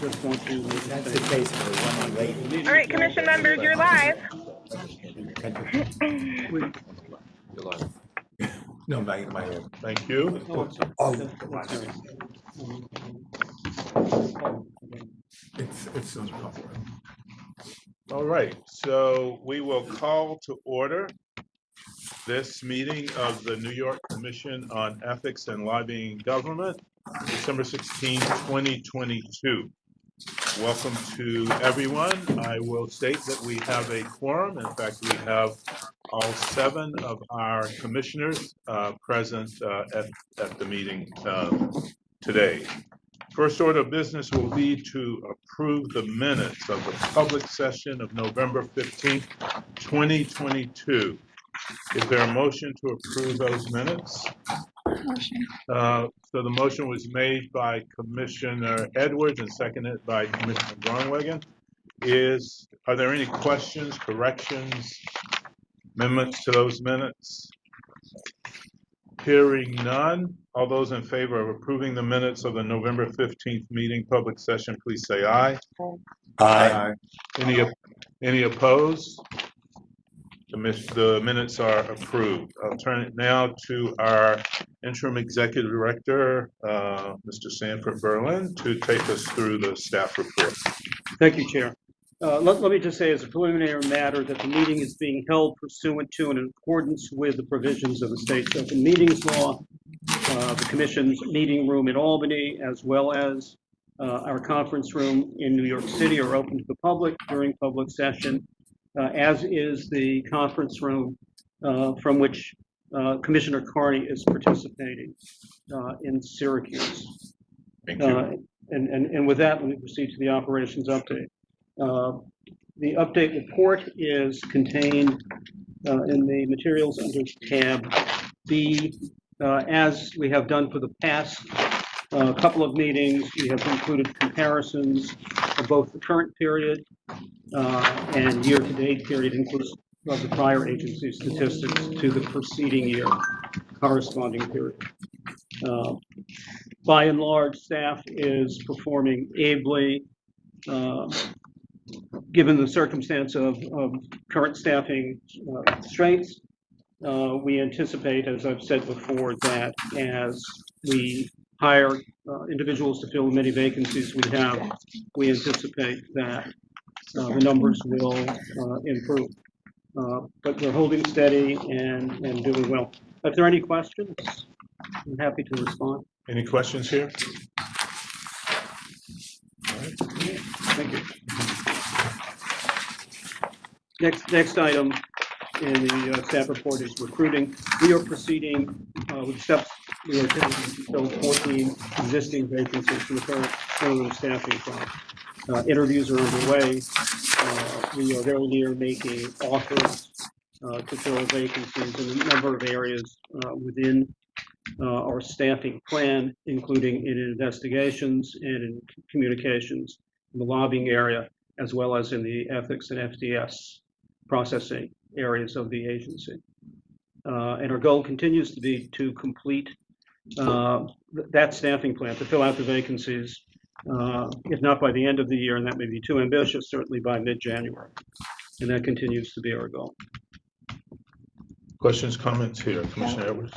just want to. That's the case for one late. All right, commission members, you're live. No, my. Thank you. Oh, it's on public. All right, so we will call to order this meeting of the New York Commission on Ethics and Lobbying Government, December 16, 2022. Welcome to everyone. I will state that we have a quorum. In fact, we have all 7 of our commissioners present at the meeting today. First order of business will be to approve the minutes of the public session of November 15th, 2022. Is there a motion to approve those minutes? Motion. So the motion was made by Commissioner Edwards and seconded by Commissioner Groenewegen. Are there any questions, corrections, amendments to those minutes? Hearing none, all those in favor of approving the minutes of the November 15th meeting public session, please say aye. Aye. Any opposed? The minutes are approved. I'll turn it now to our interim executive director, Mr. Sanford Berlin, to take us through the staff report. Thank you, Chair. Let me just say as a preliminary matter that the meeting is being held pursuant to and in accordance with the provisions of the state's open meetings law, the Commission's meeting room in Albany, as well as our conference room in New York City are open to the public during public session, as is the conference room from which Commissioner Carney is participating in Syracuse. Thank you. And with that, let me proceed to the operations update. The update report is contained in the materials under tab B. As we have done for the past couple of meetings, we have included comparisons of both the current period and year-to-date period, inclusive of the prior agency statistics, to the preceding year corresponding period. By and large, staff is performing ably. Given the circumstance of current staffing constraints, we anticipate, as I've said before, that as we hire individuals to fill many vacancies we have, we anticipate that the numbers will improve. But we're holding steady and doing well. If there are any questions, I'm happy to respond. Any questions here? All right. Thank you. Next item in the staff report is recruiting. We are proceeding with steps. We are taking to fill 14 existing vacancies for the current staffing plan. Interviews are underway. We are very near making offers to fill vacancies in a number of areas within our staffing plan, including in investigations and in communications in the lobbying area, as well as in the ethics and FDS processing areas of the agency. And our goal continues to be to complete that staffing plan, to fill out the vacancies, if not by the end of the year, and that may be too ambitious, certainly by mid-January. And that continues to be our goal. Questions, comments here, Commissioner Edwards?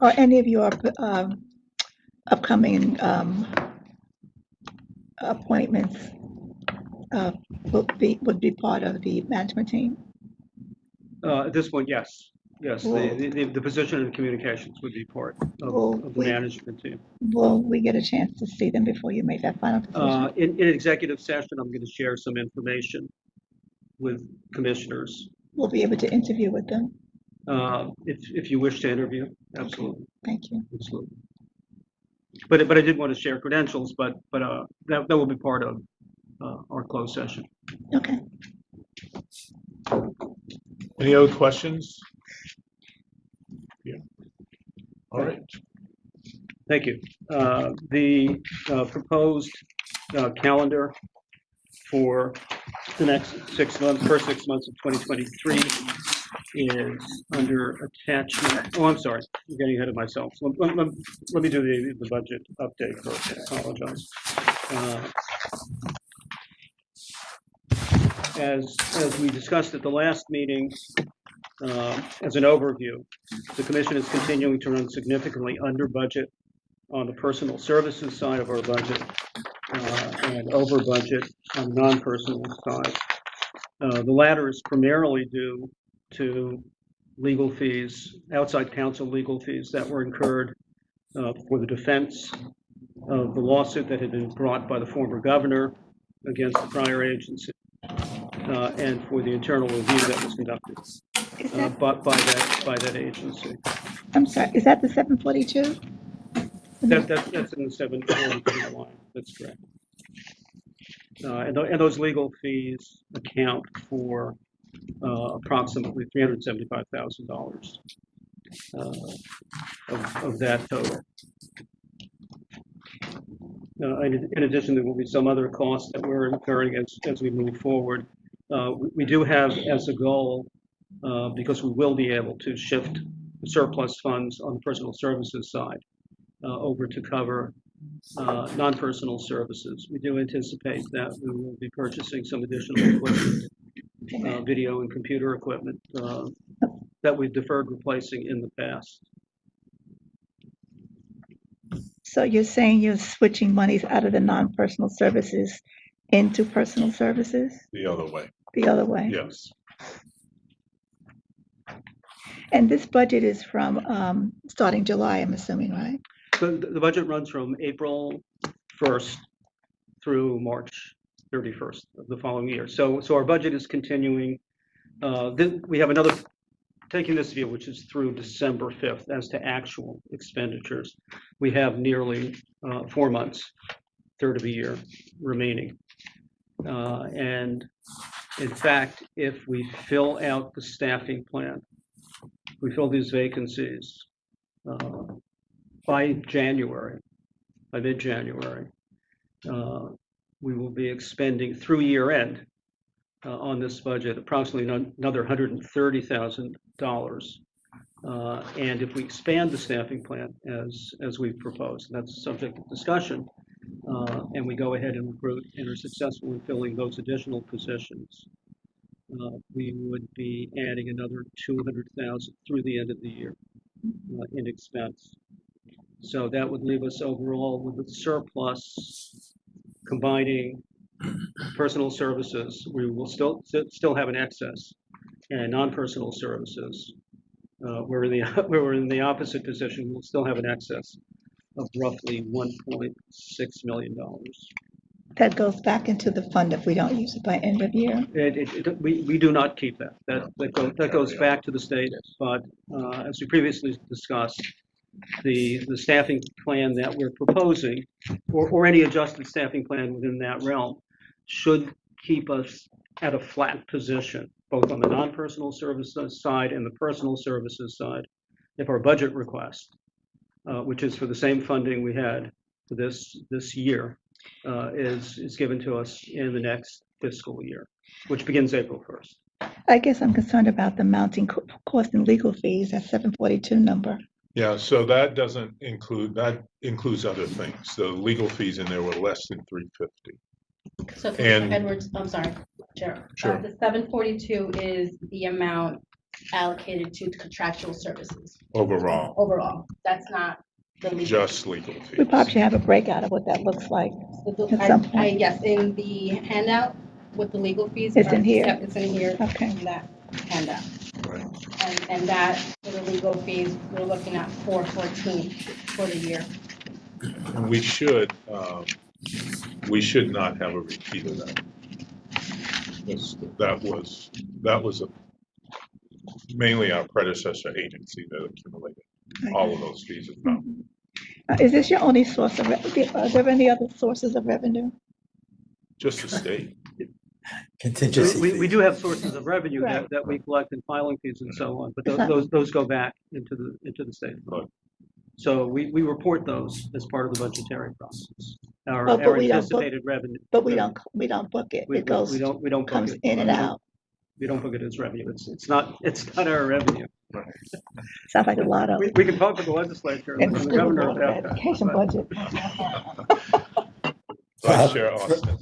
Are any of your upcoming appointments would be part of the management team? At this point, yes. Yes, the position in communications would be part of the management team. Will we get a chance to see them before you make that final decision? In executive session, I'm going to share some information with commissioners. We'll be able to interview with them? If you wish to interview, absolutely. Okay. Thank you. Absolutely. But I did want to share credentials, but that will be part of our closed session. Okay. Any other questions? Yeah. All right. Thank you. The proposed calendar for the next 6 months, first 6 months of 2023 is under attachment. Oh, I'm sorry, I'm getting ahead of myself. Let me do the budget update first. I apologize. As we discussed at the last meeting, as an overview, the commission is continuing to run significantly under budget on the personal services side of our budget and over budget on the non-personal side. The latter is primarily due to legal fees, outside counsel legal fees that were incurred for the defense of the lawsuit that had been brought by the former governor against the prior agency, and for the internal review that was conducted by that agency. I'm sorry, is that the 742? That's in the 742 line. That's correct. And those legal fees account for approximately $375,000 of that total. In addition, there will be some other costs that we're incurring as we move forward. We do have as a goal, because we will be able to shift surplus funds on the personal services side over to cover non-personal services. We do anticipate that we will be purchasing some additional equipment, video and computer equipment that we've deferred replacing in the past. So you're saying you're switching monies out of the non-personal services into personal services? The other way, The other way? yes. And this budget is from starting July, I'm assuming, right? So the budget runs from April 1st through March 31st of the following year. So our budget is continuing. We have another, taking this view, which is through December 5th, as to actual expenditures. We have nearly 4 months, third of a year remaining. And in fact, if we fill out the staffing plan, we fill these vacancies by January, by mid-January, we will be expending through year end on this budget approximately another $130,000. And if we expand the staffing plan as we've proposed, that's subject to discussion, and we go ahead and recruit and are successful in filling those additional positions, we would be adding another $200,000 through the end of the year in expense. So that would leave us overall with a surplus, combining personal services. We will still have an excess, and non-personal services, we're in the opposite position. We'll still have an excess of roughly $1.6 million. That goes back into the fund if we don't use it by end of year? We do not keep that. That goes back to the state, but as we previously discussed, the staffing plan that we're proposing, or any adjusted staffing plan within that realm, should keep us at a flat position, both on the non-personal services side and the personal services side, if our budget request, which is for the same funding we had for this year, is given to us in the next fiscal year, which begins April 1st. I guess I'm concerned about the mounting cost and legal fees, that 742 number. Yeah, so that doesn't include, that includes other things. The legal fees in there were less than $350. So And- Commissioner Edwards, I'm sorry, Chair. Sure. The 742 is the amount allocated to contractual services Overall, overall. That's not the legal. just legal We fees. probably should have a breakout of what that looks like. at some point. Yes, in the handout with the legal fees. It's in here? Yep, it's in here. Okay. In that handout. Right. And that, for the legal fees, we're looking at 414 for the year. And we should not have a repeat of that. That was mainly our predecessor agency that accumulated all of those fees. If not, Is this your only source of revenue? Are there any other sources of revenue? just the state. Contingency. We do have sources of revenue Right. that we collect in filing fees and so on, but It's not- those go back into the state. Right. So we report those as part of the budgetary process. Our But we don't book- anticipated revenue. But we don't book it. We It goes, we don't book comes it. in and out. We don't book it as revenue. It's not our revenue. Sounds like a lot of. We can talk to the legislature And and the the school governor board about of that. education but- budget. Vice Chair Austin.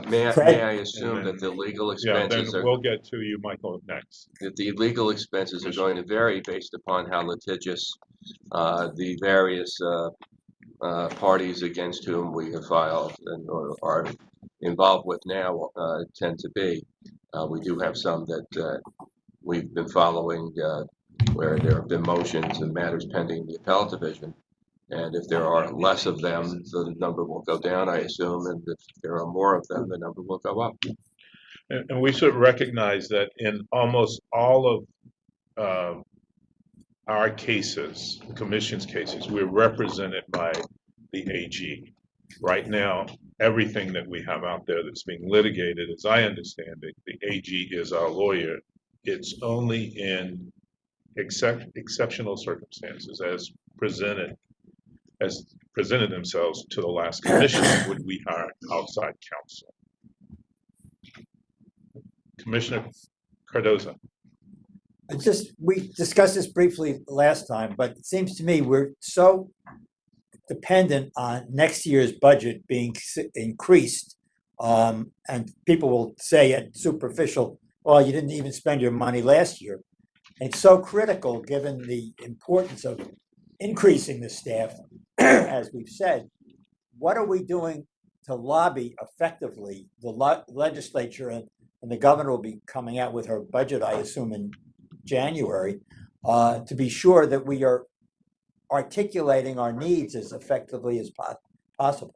May Fred? I assume that the legal Yeah, then expenses are, we'll get to you, Michael, next. that the legal expenses are going to vary based upon how litigious the various parties against whom we have filed and or are involved with now tend to be. We do have some that we've been following where there have been motions and matters pending the appellate division. And if there are less of them, the number will go down, I assume, and if there are more of them, the number will go up. And we should recognize that in almost all of our cases, the commission's cases, we're represented by the AG. Right now, everything that we have out there that's being litigated, as I understand it, the AG is our lawyer. It's only in exceptional circumstances as presented themselves to the last commission would we hire outside counsel. Commissioner Cardoza. We discussed this briefly last time, but it seems to me we're so dependent on next year's budget being increased. And people will say at superficial, well, you didn't even spend your money last year. And it's so critical given the importance of increasing the staff, as we've said. What are we doing to lobby effectively? The legislature and the governor will be coming out with her budget, I assume, in January, to be sure that we are articulating our needs as effectively as possible.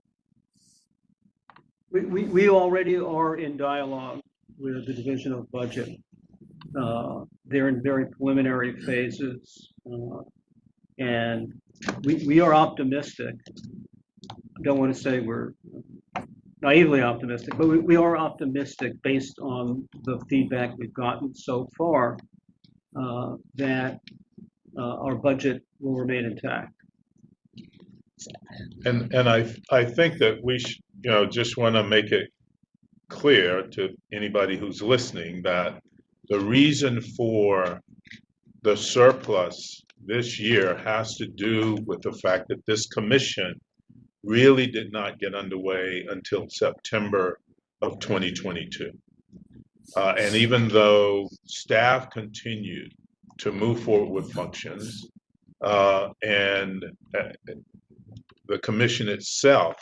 We already are in dialogue with the Division of Budget. They're in very preliminary phases, and we are optimistic. I don't want to say we're naively optimistic, but we are optimistic based on the feedback we've gotten so far that our budget will remain intact. And I think that we should, just want to make it clear to anybody who's listening that the reason for the surplus this year has to do with the fact that this commission really did not get underway until September of 2022. And even though staff continued to move forward with functions, and the commission itself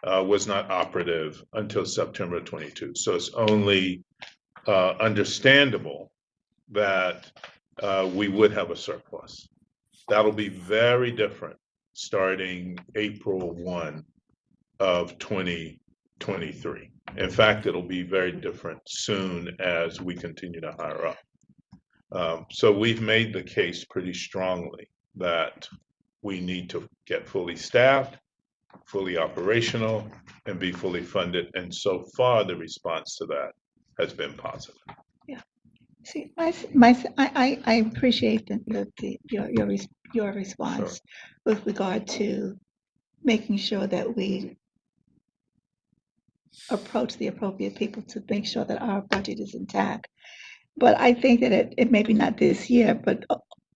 was not operative until September 22. So it's only understandable that we would have a surplus. That'll be very different starting April 1 of 2023. In fact, it'll be very different soon as we continue to hire up. So we've made the case pretty strongly that we need to get fully staffed, fully operational, and be fully funded. And so far, the response to that has been positive. Yeah. See, I appreciate your response with regard to making sure that we approach the appropriate people to make sure that our budget is intact. But I think that it maybe not this year, but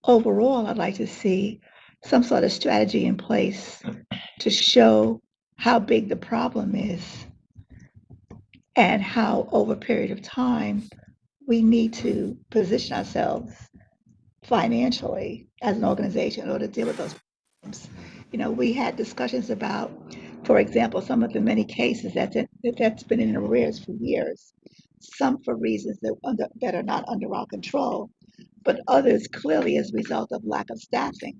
overall, I'd like to see some sort of strategy in place to show how big the problem is and how over a period of time we need to position ourselves financially as an organization in order to deal with those problems. We had discussions about, for example, some of the many cases that's been in arrears for years, some for reasons that are not under our control, but others clearly as a result of lack of staffing.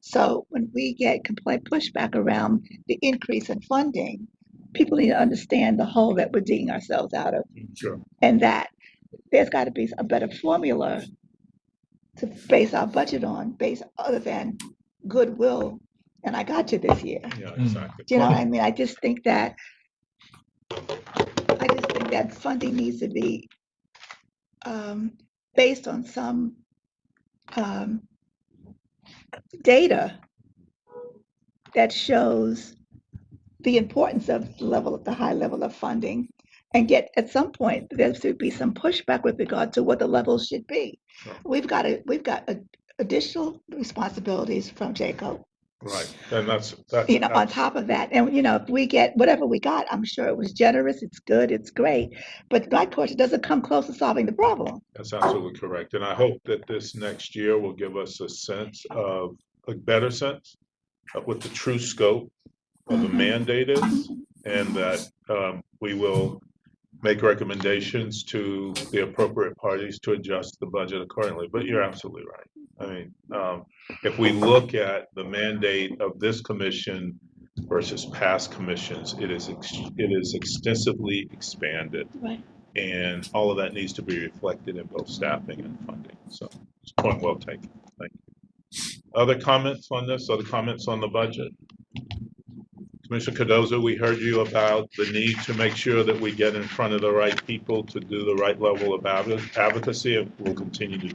So when we get complaint pushback around the increase in funding, people need to understand the hole that we're digging ourselves out of. Sure. And that there's got to be a better formula to base our budget on, based other than goodwill. And I got you this year. Yeah, exactly. Do you know what I mean? I just think that funding needs to be based on some data that shows the importance of the high level of funding, and get at some point there should be some pushback with regard to what the levels should be. Sure. We've got additional responsibilities from Jacob. Right, and that's. On top of that. And, if we get whatever we got, I'm sure it was generous, it's good, it's great. But my question doesn't come close to solving the problem. That's absolutely correct. And I hope that this next year will give us a better sense of what the true scope of the mandate is, and that we will make recommendations to the appropriate parties to adjust the budget accordingly. But you're absolutely right. I mean, if we look at the mandate of this commission versus past commissions, it is extensively expanded. Right. And all of that needs to be reflected in both staffing and funding. So it's a point well taken. Thank you. Other comments on this? Other comments on the budget? Commissioner Cardozo, we heard you about the need to make sure that we get in front of the right people to do the right level of advocacy, and we'll continue to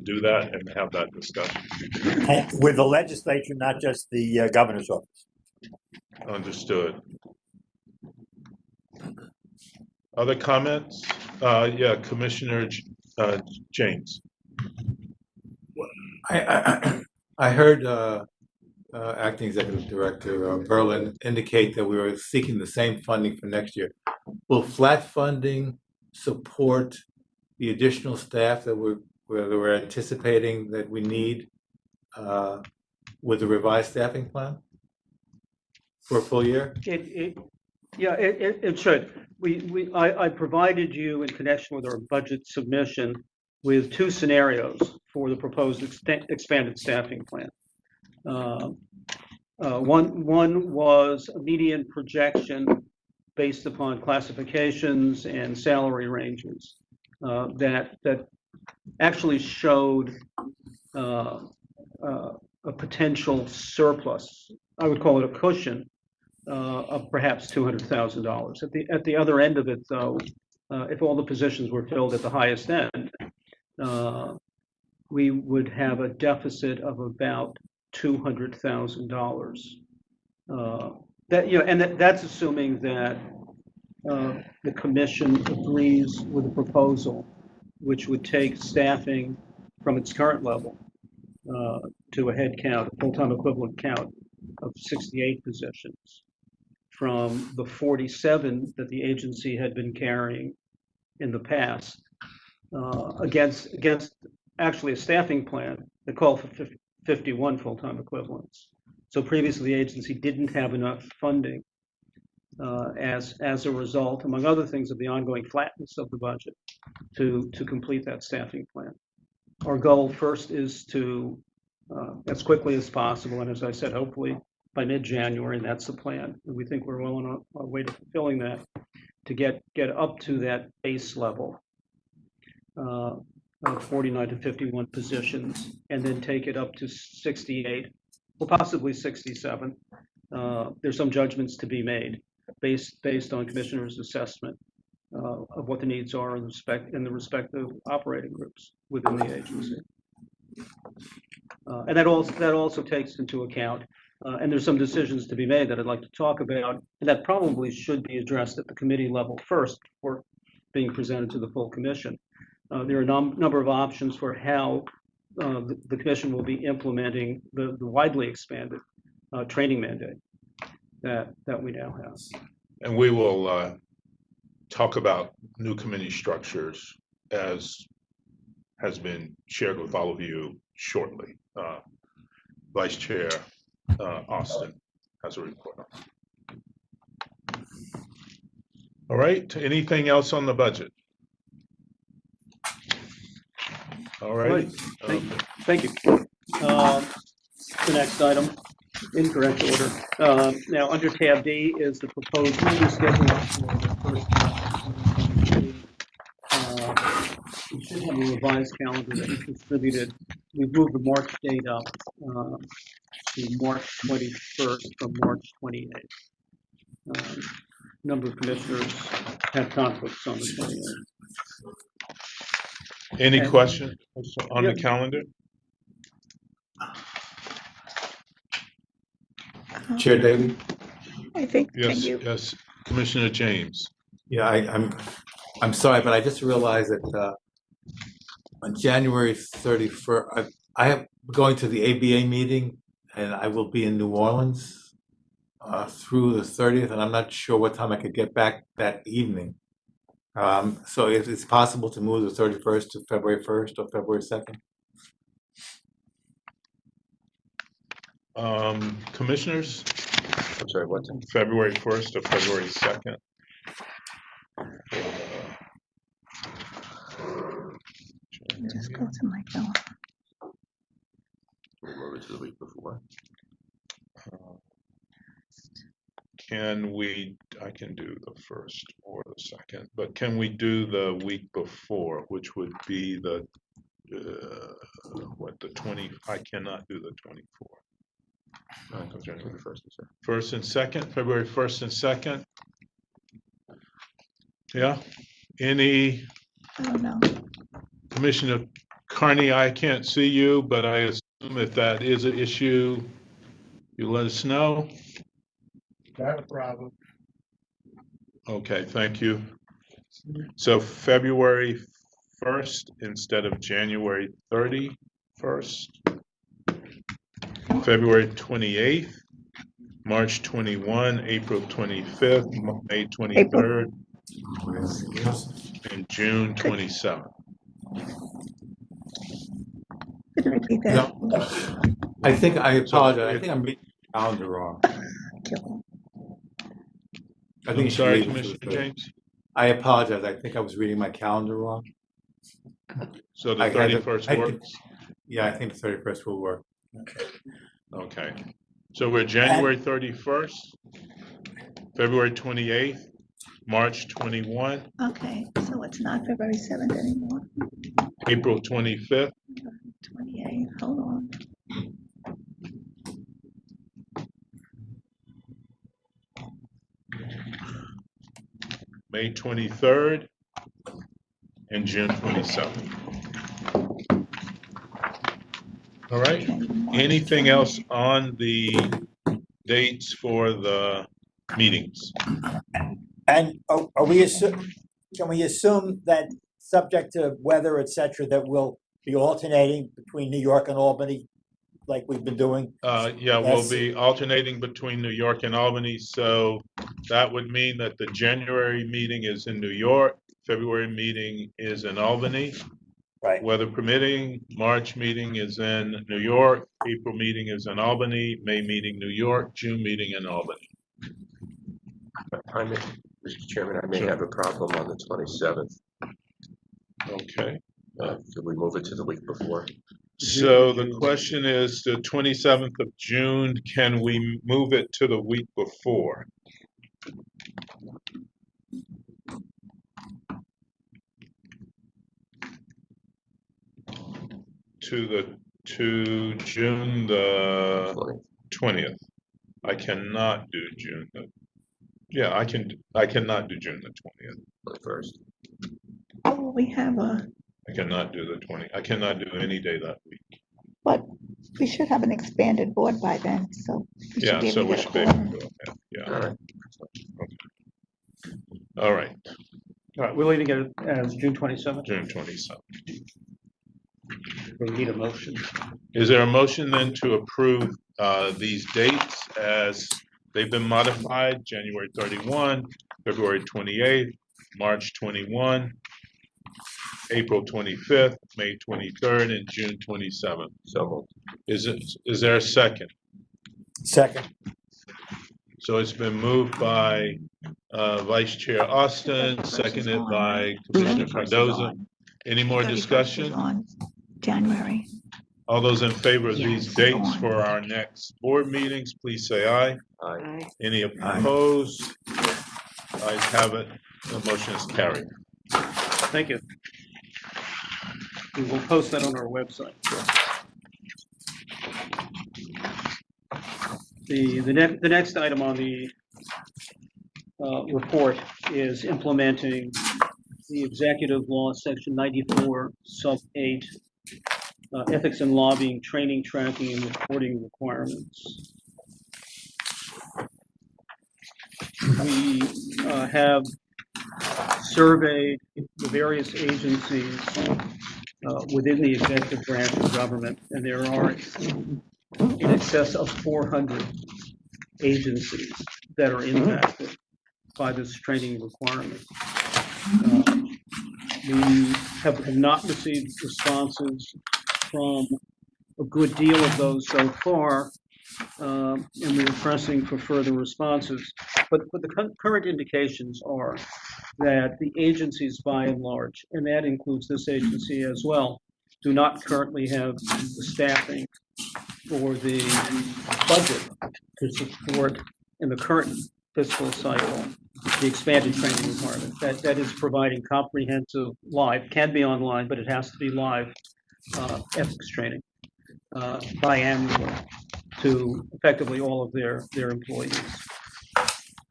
do that and have that discussion. And with the legislature, not just the governor's office. Understood. Other comments? Yeah, Commissioner James. I heard Acting Executive Director Berlin indicate that we were seeking the same funding for next year. Will flat funding support the additional staff that we're anticipating that we need with the revised staffing plan for a full year? It should. I provided you in connection with our budget submission with two scenarios for the proposed expanded staffing plan. One was a median projection based upon classifications and salary ranges that actually showed a potential surplus. I would call it a cushion of perhaps $200,000. At the other end of it, though, if all the positions were filled at the highest end, we would have a deficit of about $200,000. That's assuming that the commission agrees with a proposal which would take staffing from its current level to a head count, a full-time equivalent count of 68 positions from the 47 that the agency had been carrying in the past against actually a staffing plan that called for 51 full-time equivalents. So previously, the agency didn't have enough funding as a result, among other things, of the ongoing flatness of the budget to complete that staffing plan. Our goal first is to, as quickly as possible, and as I said, hopefully by mid-January, and that's the plan. And we think we're well on our way to fulfilling that, to get up to that base level of 49 to 51 positions, and then take it up to 68, well, possibly 67. There's some judgments to be made based on commissioners' assessment of what the needs are in the respective operating groups within the agency. And that also takes into account, and there's some decisions to be made that I'd like to talk about, and that probably should be addressed at the committee level first before being presented to the full commission. There are a number of options for how the commission will be implementing the widely expanded training mandate that we now have. And we will talk about new committee structures as has been shared with all of you shortly. Vice Chair Austin has a report on it. All right, anything else on the budget? All right. Thank you. The next item, incorrect order. Now, under tab D is the proposed meeting schedule for the first. We should have a revised calendar that we distributed. We've moved the March date up to March 21st from March 28th. Number of commissioners have conflicts on the 28th. Any questions on the calendar? Chair Daley? I think, Yes, Commissioner James. Yeah, I'm sorry, but I just realized that on January 31st, I am going to the ABA meeting and I will be in New Orleans through the 30th, and I'm not sure what time I could get back that evening. So if it's possible to move the 31st to February 1st or February 2nd. Commissioners, I'm sorry, what time? February 1st to February 2nd. Just go to my phone. We'll move it to the week before. Can we, I can do the 1st or the 2nd, but can we do the week before, which would be the, the 20, I cannot do the 24th. January 1st and 2nd. 1st and 2nd, February 1st and 2nd. Yeah, any, I don't know. Commissioner Carney, I can't see you, but I assume if that is an issue, you let us know. Not a problem. Okay, thank you. So February 1st instead of January 31st, February 28th, March 21, April 25th, May 23rd, and June 27th. Could you repeat that? No, I think I apologize. I think I'm reading the calendar wrong. I think I'm you should sorry, leave it for the Commissioner 30th. James. I apologize. I think I was reading my calendar wrong. So the I had 31st works? Yeah, I think the 31st will work. Okay. So we're January 31st, February 28th, March 21, Okay, so it's not February 7th anymore. April 25th, 28, hold on. May 23rd, and June 27th. All right. Okay, March Anything 20. else on the dates for the meetings? And can we assume that, subject to weather, et cetera, that we'll be alternating between New York and Albany like we've been doing? Yeah, we'll be alternating between New York and Albany, so that would mean that the January meeting is in New York, February meeting is in Albany. Right. Weather permitting, March meeting is in New York, April meeting is in Albany, May meeting New York, June meeting in Albany. Mr. Chairman, I may Sure. have a problem on the 27th. Okay. Could we move it to the week before? So the question is, the 27th of June, can we move it to the week before? To June the 20th. I cannot do June. Yeah, I cannot do June the 20th. 21st. Oh, we have I cannot do the 20th. I cannot do any day that week. but we should have an expanded board by then, so. we should Yeah, be able so to we get a should be able to quorum. do it. Yeah. All right. All right, All right, we're leaving it as June 27th. June 27th. We need a motion. Is there a motion then to approve these dates as they've been modified? January 31, February 28th, March 21, April 25th, May 23rd, and June 27th. So Is there a second? Second. So it's been moved by Vice Chair Austin, seconded by Commissioner Cardoza. Any more 31st is discussion? on January. All those in favor of these Yes. dates for our next board meetings, please say aye. Aye. Any opposed? Ayes have it. The motion is carried. Thank you. We will post that on our website. The next item on the report is implementing the executive law, section 94, sub 8, ethics and lobbying, training, tracking, and reporting requirements. We have surveyed the various agencies within the executive branch of government, and there are in excess of 400 agencies that are impacted by this training requirement. We have not received responses from a good deal of those so far, and we're pressing for further responses. But the current indications are that the agencies, by and large, and that includes this agency as well, do not currently have the staffing or the budget to support in the current fiscal cycle the expanded training requirement. That is providing comprehensive live, can be online, but it has to be live ethics training biannually to effectively all of their employees.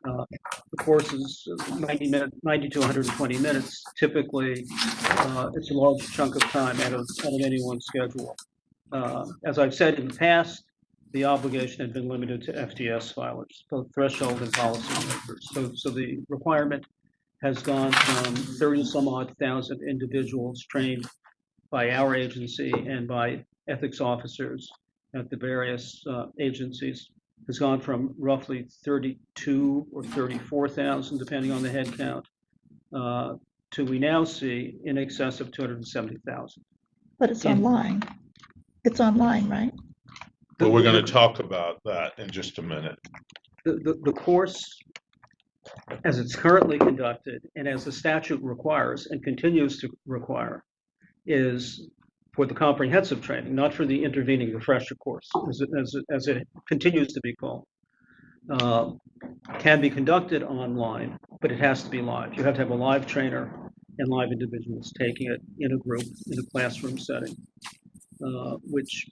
The course is 90 to 120 minutes. Typically, it's a large chunk of time out of anyone's schedule. As I've said in the past, the obligation had been limited to FTS filers, both threshold and policymakers. So the requirement has gone from 30-some-odd thousand individuals trained by our agency and by ethics officers at the various agencies, has gone from roughly 32 or 34,000, depending on the head count, to we now see in excess of 270,000. But it's online. It's online, right? But we're going to talk about that in just a minute. The course, as it's currently conducted and as the statute requires and continues to require, is for the comprehensive training, not for the intervening refresher course, as it continues to be called. Can be conducted online, but it has to be live. You have to have a live trainer and live individuals taking it in a group, in a classroom setting, which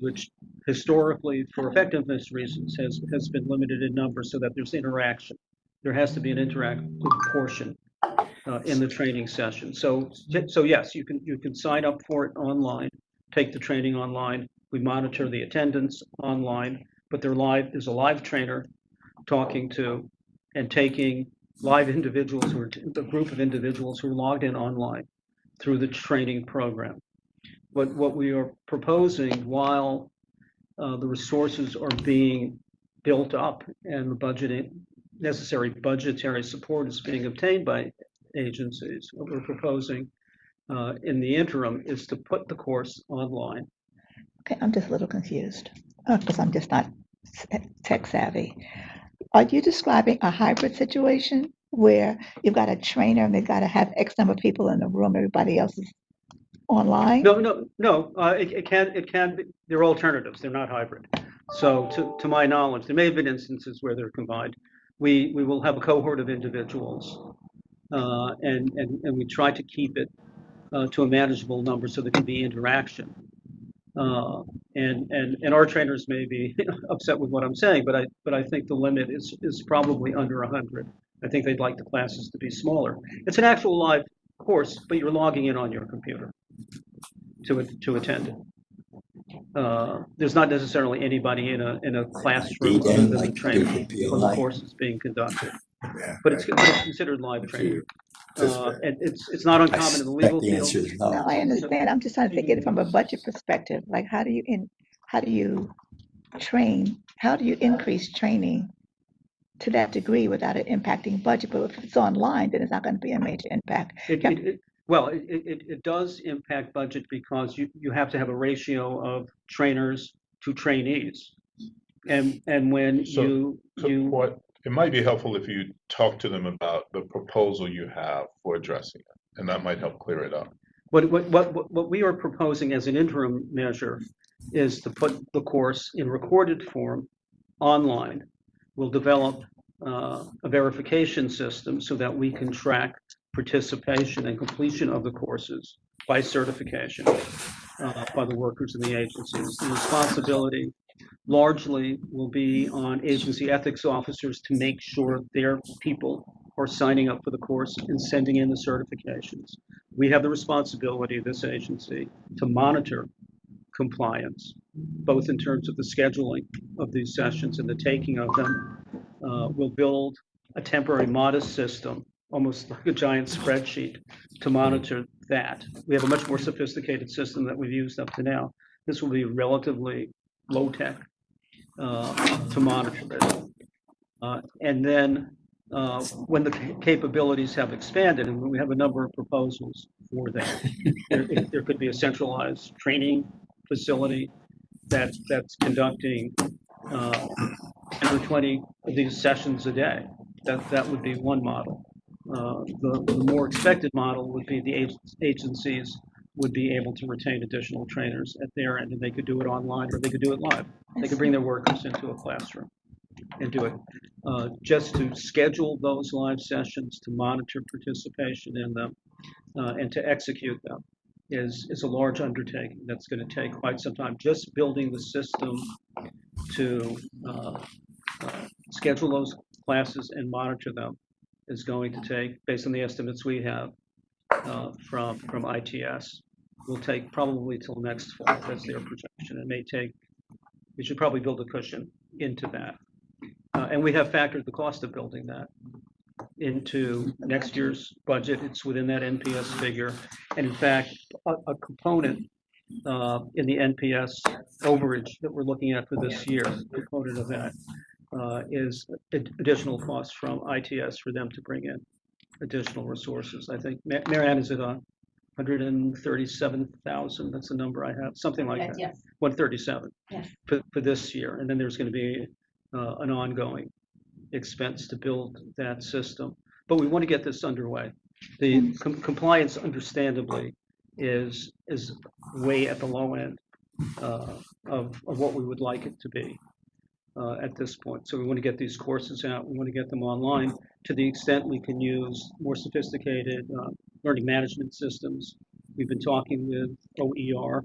historically, for effectiveness reasons, has been limited in number so that there's interaction. There has to be an interactive portion in the training session. So yes, you can sign up for it online, take the training online. We monitor the attendance online, but there's a live trainer talking to and taking live individuals the group of individuals who are logged in online through the training program. But what we are proposing, while the resources are being built up and the necessary budgetary support is being obtained by agencies, what we're proposing in the interim is to put the course online. Okay, I'm just a little confused because I'm just not tech savvy. Are you describing a hybrid situation where you've got a trainer and they've got to have X number of people in the room, everybody else is online? No. It can be. They're alternatives. They're not hybrid. So to my knowledge, there may have been instances where they're combined. We will have a cohort of individuals, and we try to keep it to a manageable number so there can be interaction. And our trainers may be upset with what I'm saying, but I think the limit is probably under 100. I think they'd like the classes to be smaller. It's an actual live course, but you're logging in on your computer to attend it. There's not necessarily anybody in a classroom other than the trainer when the course is being conducted, but it's considered live training. And it's not uncommon in the legal The answer field. is no. No, I understand. I'm just trying to think of it from a budget perspective. Like, how do you train? How do you increase training to that degree without it impacting budget? But if it's online, then it's not going to be a major impact. It does impact budget because you have to have a ratio of trainers to trainees, and when It might be helpful if you talk to them about the proposal you have for addressing it, and that might help clear it up. What we are proposing as an interim measure is to put the course in recorded form online. We'll develop a verification system so that we can track participation and completion of the courses by certification by the workers in the agencies. The responsibility largely will be on agency ethics officers to make sure their people are signing up for the course and sending in the certifications. We have the responsibility of this agency to monitor compliance, both in terms of the scheduling of these sessions and the taking of them. We'll build a temporary modest system, almost like a giant spreadsheet, to monitor that. We have a much more sophisticated system that we've used up to now. This will be relatively low tech to monitor it. And then when the capabilities have expanded, and we have a number of proposals for that, there could be a centralized training facility that's conducting 10 or 20 of these sessions a day. That would be one model. The more expected model would be the agencies would be able to retain additional trainers at their end, and they could do it online or they could do it live. They could bring their workers into a classroom and do it. Just to schedule those live sessions, to monitor participation in them, and to execute them is a large undertaking that's going to take quite some time. Just building the system to schedule those classes and monitor them is going to take, based on the estimates we have from ITS, will take probably till next fall. That's their projection. It may take, we should probably build a cushion into that. And we have factored the cost of building that into next year's budget. It's within that NPS figure. And in fact, a component in the NPS overage that we're looking at for this year, component of that is additional costs from ITS for them to bring in additional resources. I think, Marianne, is it 137,000? That's the number I have, something like that. Yes. 137 Yes. for this year. And then there's going to be an ongoing expense to build that system. But we want to get this underway. The compliance, understandably, is way at the low end of what we would like it to be at this point. So we want to get these courses out. We want to get them online to the extent we can use more sophisticated learning management systems. We've been talking with OER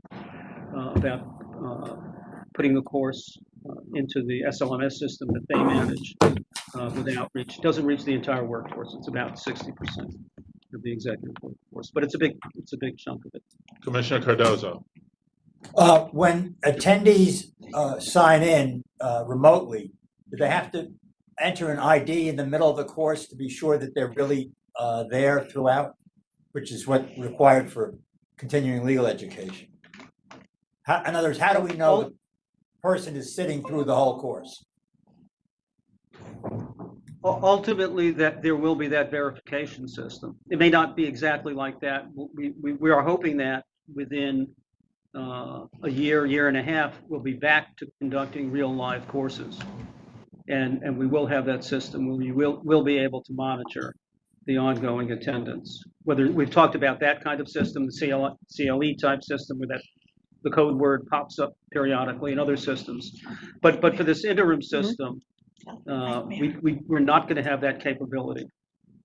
about putting the course into the SLMS system that they manage with outreach. It doesn't reach the entire workforce. It's about 60% of the executive workforce, but it's a big chunk of it. Commissioner Cardozo. When attendees sign in remotely, do they have to enter an ID in the middle of the course to be sure that they're really there throughout, which is what required for continuing legal education? In other words, how do we know the person is sitting through the whole course? Ultimately, that there will be that verification system. It may not be exactly like that. We are hoping that within a year and a half, we'll be back to conducting real live courses. And we will have that system where we will be able to monitor the ongoing attendance. Whether we've talked about that kind of system, the CLE type system where the code word pops up periodically in other systems. But for this interim system, we're not going to have that capability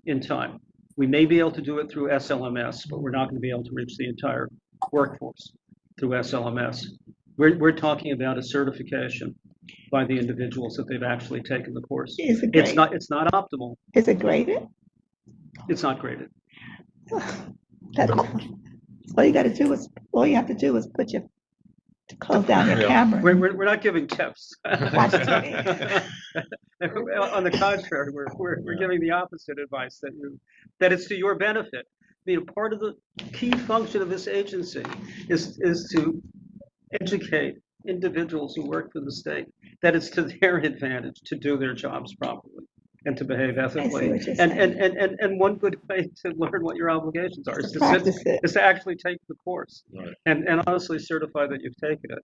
in time. We may be able to do it through SLMS, but we're not going to be able to reach the entire workforce through SLMS. We're talking about a certification by the individuals that they've actually taken the course. Is it graded? It's not optimal. Is it graded? It's not graded. All you have to do is put your close down your camera. We're not giving tips. Watch TV. On the contrary, we're giving the opposite advice that it's to your benefit. Part of the key function of this agency is to educate individuals who work for the state that it's to their advantage to do their jobs properly and to behave ethically. And one good way to learn what your obligations are is to actually take the course, right, and honestly certify that you've taken it.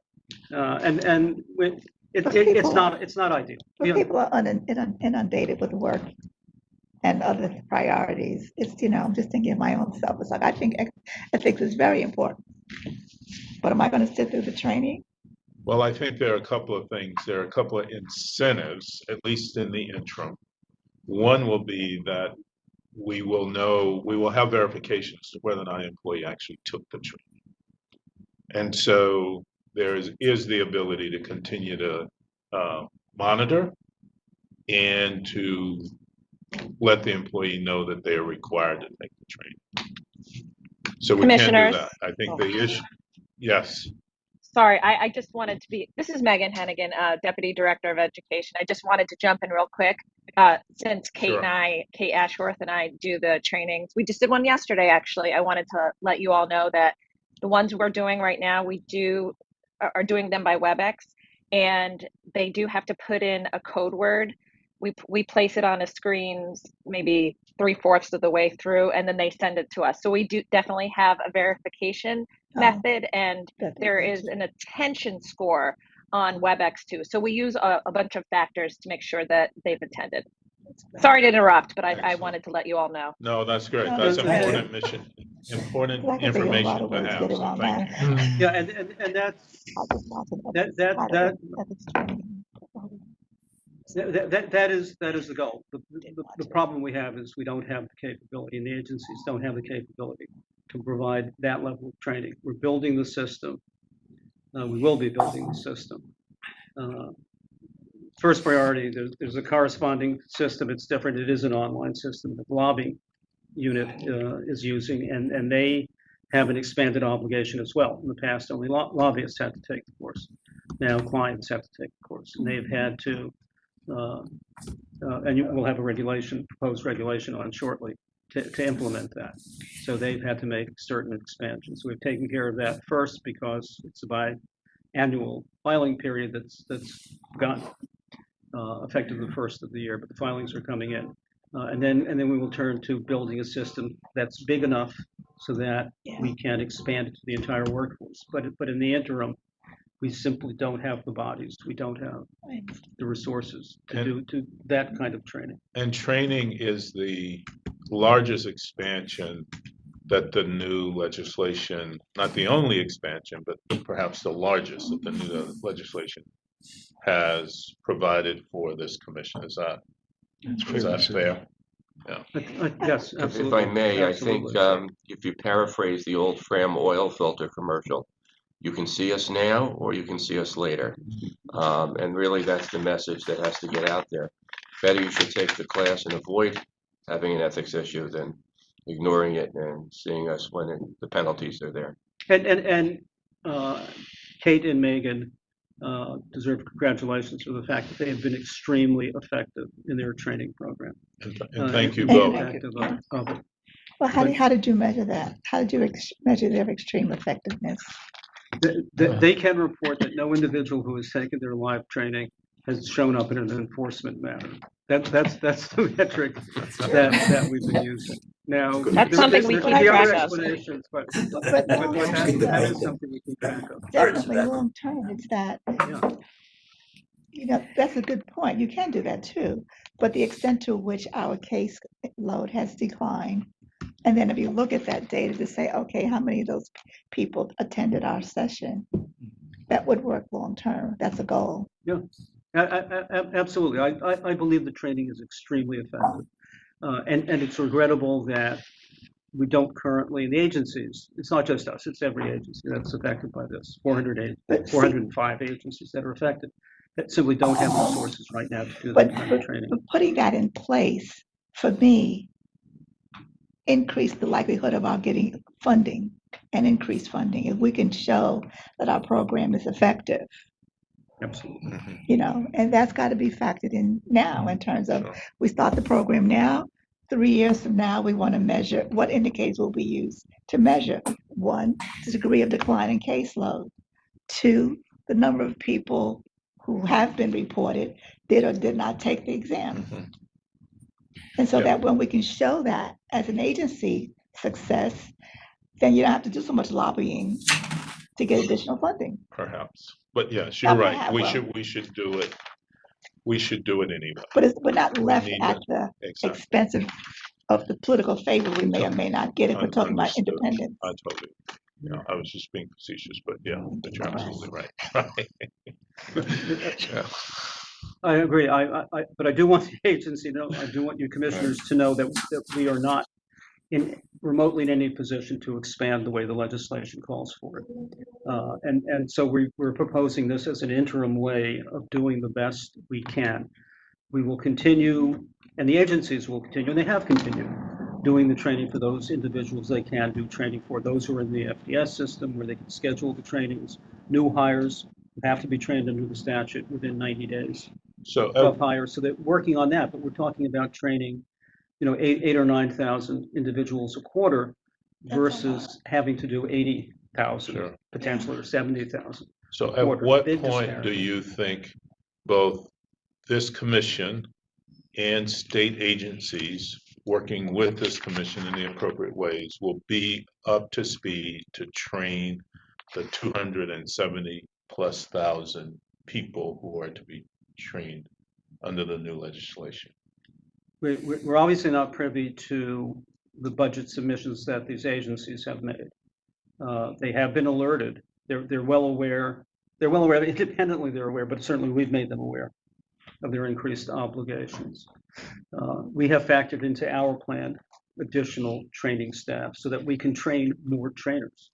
It's not ideal. People are inundated with work and other priorities. I'm just thinking of my own self. It's like I think ethics is very important. But am I going to sit through the training? Well, I think there are a couple of things. There are a couple of incentives, at least in the interim. One will be that we will have verification as to whether or not an employee actually took the training. And so there is the ability to continue to monitor and to let the employee know that they are required to take the training. So we can do that. I think the issue, yes. Sorry, I just wanted to this is Megan Hennigan, Deputy Director of Education. I just wanted to jump in real quick. Since Kate Ashworth and I do the trainings, we just did one yesterday, actually. I wanted to let you all know that the ones we're doing right now, are doing them by WebEx. and they do have to put in a code word. We place it on a screen maybe 3/4 of the way through, and then they send it to us. So we do definitely have a verification method, and there is an attention score on WebEx too. So we use a bunch of factors to make sure that they've attended. Sorry to interrupt, but I Excellent. wanted to let you all know. No, that's great. No, That's that's great. important mission, important I can figure out a lot information of to ways to have, get so around thank that. you. Yeah, and that's, I just want to that, that, that, ethics training. that is the goal. The problem we have is we don't have the capability, and the agencies don't have the capability to provide that level of training. We're building the system. We will be building the system. First priority, there's a corresponding system. It's different. It is an online system that the lobbying unit is using, and they have an expanded obligation as well. In the past, only lobbyists had to take the course. Now clients have to take the course, and they've had to, and we'll have a proposed regulation on shortly to implement that. So they've had to make certain expansions. We've taken care of that first because it's a biannual filing period that's begun, effective the first of the year, but the filings are coming in. And then we will turn to building a system that's big enough so that we can expand it to the entire workforce. But in the interim, we simply don't have the bodies. We don't have the resources to do that kind of training. And training is the largest expansion that the new legislation, not the only expansion, but perhaps the largest that the new legislation has provided for this commission. Is that fair? Yeah. Yes, If absolutely. I may, I Absolutely. think if you paraphrase the old Fram oil filter commercial, you can see us now or you can see us later. And really that's the message that has to get out there. Better you should take the class and avoid having an ethics issue than ignoring it and seeing us when the penalties are there. And Kate and Megan deserve congratulations for the fact that they have been extremely effective in their training program. And thank you and both. effective of it. Well, how did you measure that? How did you measure their extreme effectiveness? They can report that no individual who has taken their live training has shown up in an enforcement matter. That's the metric that we've been using. Now, That's something we there keep could be track other of. explanations, but long that is something we keep track of. Definitely long term, it's that, Yeah. that's a good point. You can do that too. But the extent to which our case load has declined, and then if you look at that data to say, okay, how many of those people attended our session, that would work long term. That's a goal. Yeah, absolutely. I believe the training is extremely effective. And it's regrettable that we don't currently, in the agencies, it's not just us, it's every agency that's affected by this, 405 agencies that are affected, that simply don't have the resources right now to do that kind of training. But putting that in place, for me, increased the likelihood of our getting funding and increased funding. If we can show that our program is effective, Absolutely. and that's got to be factored in now in terms of Sure. we start the program now, 3 years from now, we want to measure what indicators will be used to measure. 1, the degree of decline in caseload. 2, the number of people who have been reported did or did not take the exam. And so that when we can show that as an agency success, then you don't have to do so much lobbying to get additional funding. Perhaps, but yes, you're Not right. perhaps, We well. should do it. We should do it anyway. But we're not left need at it. the Exactly. expense of the political favor we may or may not get if we're talking about Understood. independence. I totally, I was just being facetious, but yeah, but you're absolutely right. Yeah. I agree. But I do want the agency to know, I do want you commissioners to know that we are not remotely in any position to expand the way the legislation calls for it. And so we're proposing this as an interim way of doing the best we can. We will continue, and the agencies will continue, and they have continued, doing the training for those individuals they can do training for. Those who are in the FDS system where they can schedule the trainings. New hires have to be trained under the statute within 90 days So, of hire. So they're working on that, but we're talking about training, 8,000 or 9,000 individuals a quarter versus having to do 80,000 Sure. potentially, or 70,000. So at Order, what big point do disparity. you think both this commission and state agencies working with this commission in the appropriate ways will be up to speed to train the 270,000+ people who are to be trained under the new legislation? We're obviously not privy to the budget submissions that these agencies have made. They have been alerted. They're well aware. They're well aware, independently they're aware, but certainly we've made them aware of their increased obligations. We have factored into our plan additional training staff so that we can train more trainers,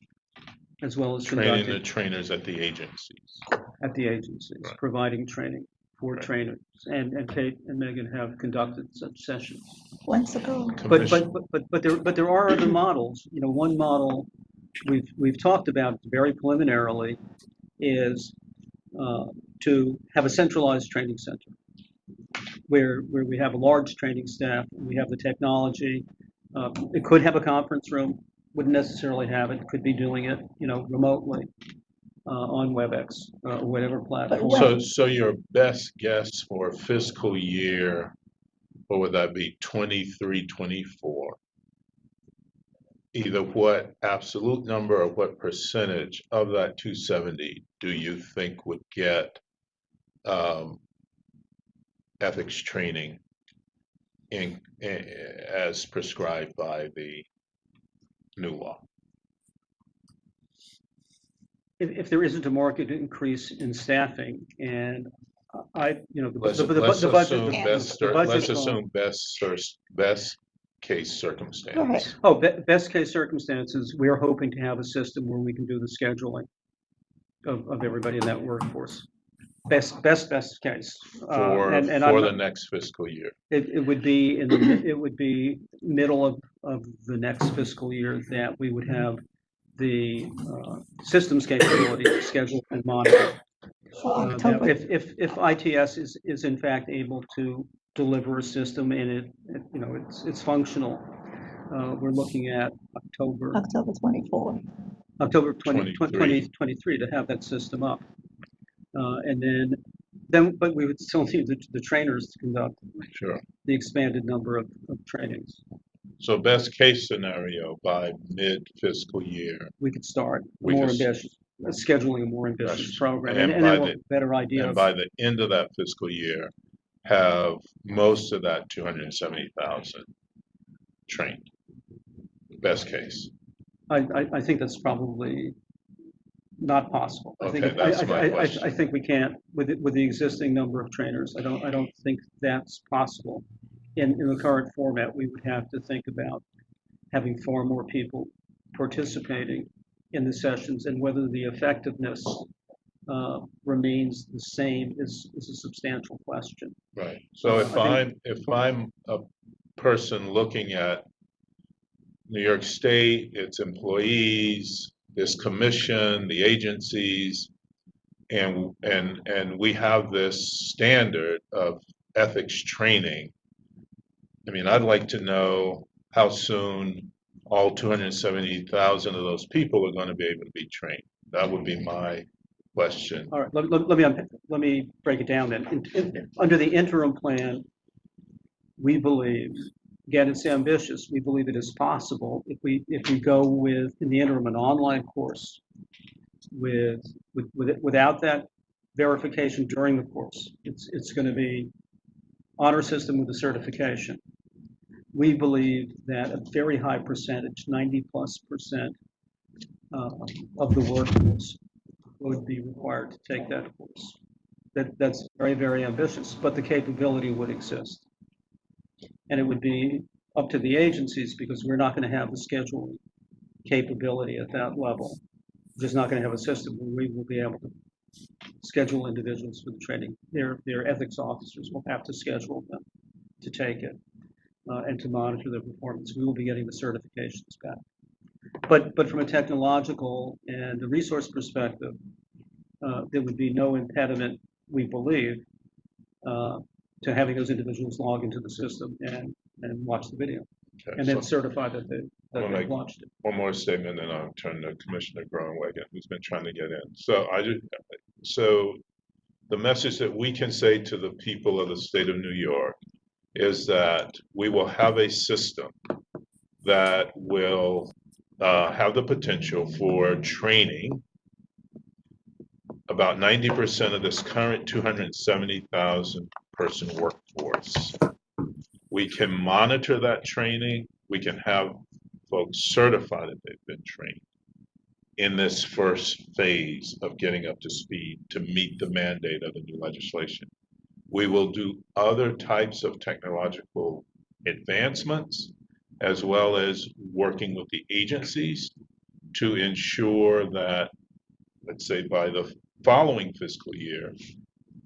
as well as Training the conducting trainers at the agencies. at the agencies, Right. providing training for Right. trainers. And Kate and Megan have conducted such sessions. Once ago. But there are other models. You know, one model we've talked about very preliminarily is to have a centralized training center where we have a large training staff, we have the technology. It could have a conference room, wouldn't necessarily have it, could be doing it, you know, remotely on WebEx or whatever platform. So your best guess for fiscal year, what would that be, 23, 24? Either what absolute number or what percentage of that 270 do you think would get ethics training as prescribed by the new law? If there isn't a market increase in staffing, and you know, Let's the budget, let's assume best case circumstance. Oh, best case circumstances, we're hoping to have a system where we can do the scheduling of everybody in that workforce. Best case. For the next fiscal year. It would be it would be middle of the next fiscal year that we would have the systems capability to schedule and monitor. If ITS is in fact able to deliver a system and it you know it's functional, we're looking at October 24. October 2023 to have that system up. And then, but we would still need the trainers to conduct the expanded number of trainings. So best case scenario, by mid-fiscal year, we could start scheduling a more ambitious program, and then we'll have a better idea. And by the end of that fiscal year, have most of that 270,000 trained. Best case. I think that's probably not possible. Okay, that's my question. I think we can't with the existing number of trainers. I don't think that's possible. In the current format, we would have to think about having far more people participating in the sessions, and whether the effectiveness remains the same is a substantial question. Right. So if I'm a person looking at New York State, its employees, this commission, the agencies, and we have this standard of ethics training. I mean, I'd like to know how soon all 270,000 of those people are going to be able to be trained. That would be my question. All right, let me break it down then. Under the interim plan, we believe, again, it's ambitious. We believe it is possible if we go with, in the interim, an online course without that verification during the course. It's going to be honor system with a certification. We believe that a very high percentage, 90+% of the workforce would be required to take that course. That's very, very ambitious, but the capability would exist. And it would be up to the agencies, because we're not going to have the scheduling capability at that level. We're just not going to have a system where we will be able to schedule individuals for the training. Their ethics officers will have to schedule them to take it and to monitor their performance. We will be getting the certifications back. But from a technological and a resource perspective, there would be no impediment, we believe, to having those individuals log into the system and watch the video. Okay, and then so certify that Well, they've like- launched it. one more statement, and I'll turn to Commissioner Groenwegen, who's been trying to get in. So the message that we can say to the people of the state of New York is that we will have a system that will have the potential for training about 90% of this current 270,000 person workforce. We can monitor that training. We can have folks certify that they've been trained in this first phase of getting up to speed to meet the mandate of the new legislation. We will do other types of technological advancements, as well as working with the agencies to ensure that, let's say, by the following fiscal year,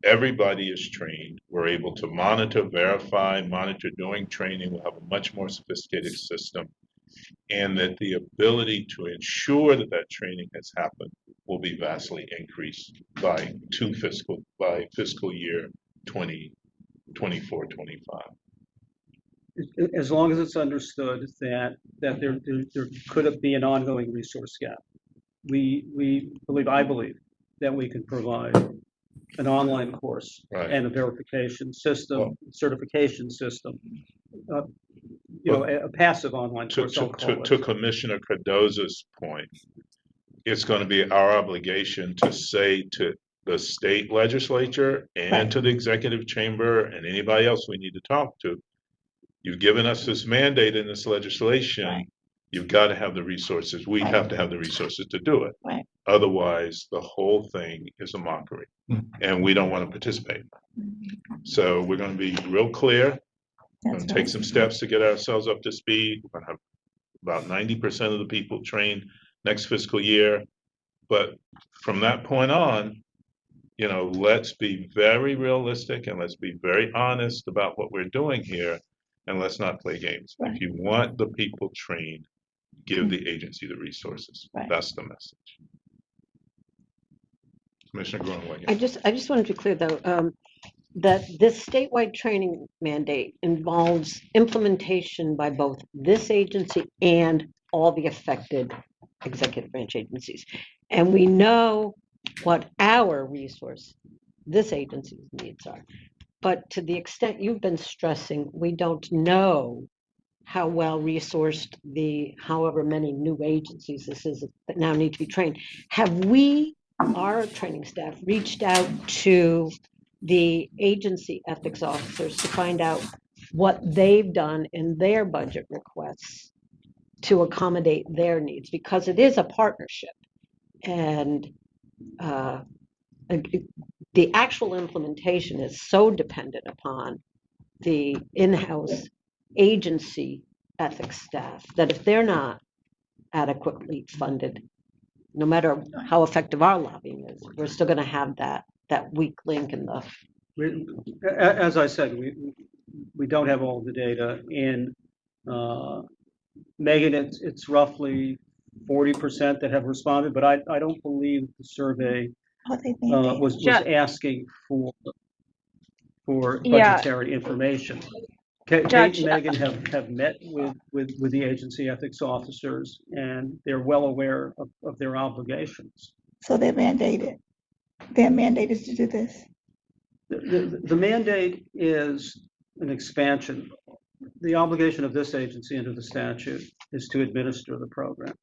everybody is trained. We're able to monitor, verify, monitor during training. We'll have a much more sophisticated system, and that the ability to ensure that that training has happened will be vastly increased by fiscal year 2024-25. As long as it's understood that there could be an ongoing resource gap. I believe that we can provide an online course Right. and a verification system, certification system, a passive online course, I'll call it. To Commissioner Cardoza's point, it's going to be our obligation to say to the state legislature and to the executive chamber and anybody else we need to talk to, you've given us this mandate in this legislation. Right. You've got to have the resources. We Right. have to have the resources to do it. Right. Otherwise, the whole thing is a mockery, and we don't want to participate. So we're going to be real clear. We're going to take some steps to get ourselves up to speed. We're going to have about 90% of the people trained next fiscal year. But from that point on, let's be very realistic and let's be very honest about what we're doing here, and let's not play games. Right. If you want the people trained, give the agency the resources. Right. That's the message. Commissioner Groenwegen. I just wanted to be clear, though, that this statewide training mandate involves implementation by both this agency and all the affected executive branch agencies. And we know what our resource, this agency's needs are. But to the extent you've been stressing, we don't know how well resourced the however many new agencies this is that now need to be trained. Have we, our training staff, reached out to the agency ethics officers to find out what they've done in their budget requests to accommodate their needs? Because it is a partnership, and the actual implementation is so dependent upon the in-house agency ethics staff that if they're not adequately funded, no matter how effective our lobbying is, we're still going to have that weak link in the. As I said, we don't have all the data. In Megan, it's roughly 40% that have responded, but I don't believe the survey was asking for budgetary information. Kate and Megan have met with the agency ethics officers, and they're well aware of their obligations. So they're mandated. Their mandate is to do this. The mandate is an expansion. The obligation of this agency under the statute is to administer the program,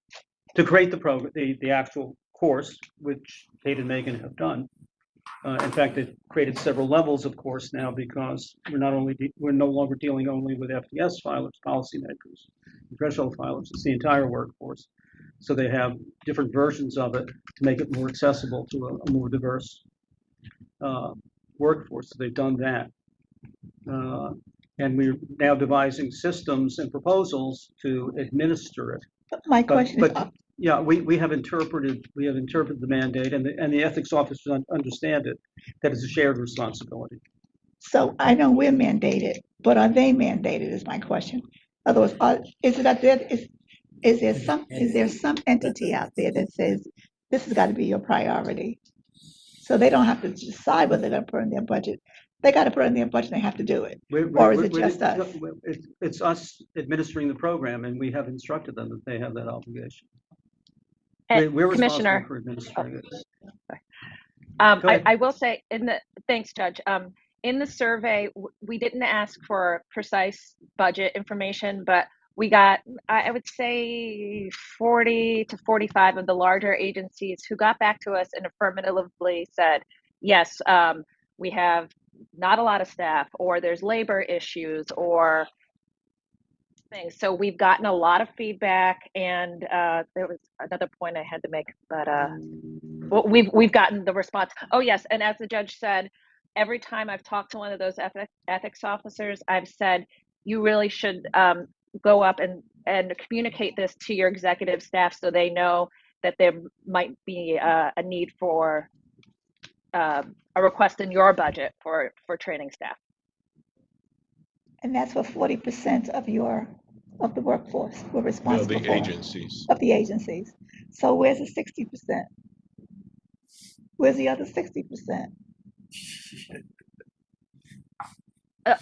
to create the program, the actual course, which Kate and Megan have done. In fact, they've created several levels of course now, because we're no longer dealing only with FDS filers, policymakers, threshold filers. It's the entire workforce. So they have different versions of it to make it more accessible to a more diverse workforce. So they've done that. And we're now devising systems and proposals to administer it. My question is, yeah, we have interpreted the mandate, and the ethics officers understand it, that it's a shared responsibility. so I know we're mandated, but are they mandated is my question. In other words, is there some entity out there that says this has got to be your priority? So they don't have to decide whether they're going to put in their budget. They got to put it in their budget, they have to do it. We're- Or is we're- it just us? It's us administering the program, and we have instructed them that they have that obligation. And We're responsible Commissioner, for administering it. Go I ahead. will say thanks, Judge. In the survey, we didn't ask for precise budget information, but we got, I would say 40 to 45 of the larger agencies who got back to us and affirmatively said, yes, we have not a lot of staff, or there's labor issues, or things. So we've gotten a lot of feedback, and there was another point I had to make, but well, we've gotten the response. Oh yes, and as the judge said, every time I've talked to one of those ethics officers, I've said you really should go up and communicate this to your executive staff so they know that there might be a need for a request in your budget for training staff. And that's for 40% of the workforce we're No, responsible the for, agencies. of the agencies. So where's the 60%? Where's the other 60%?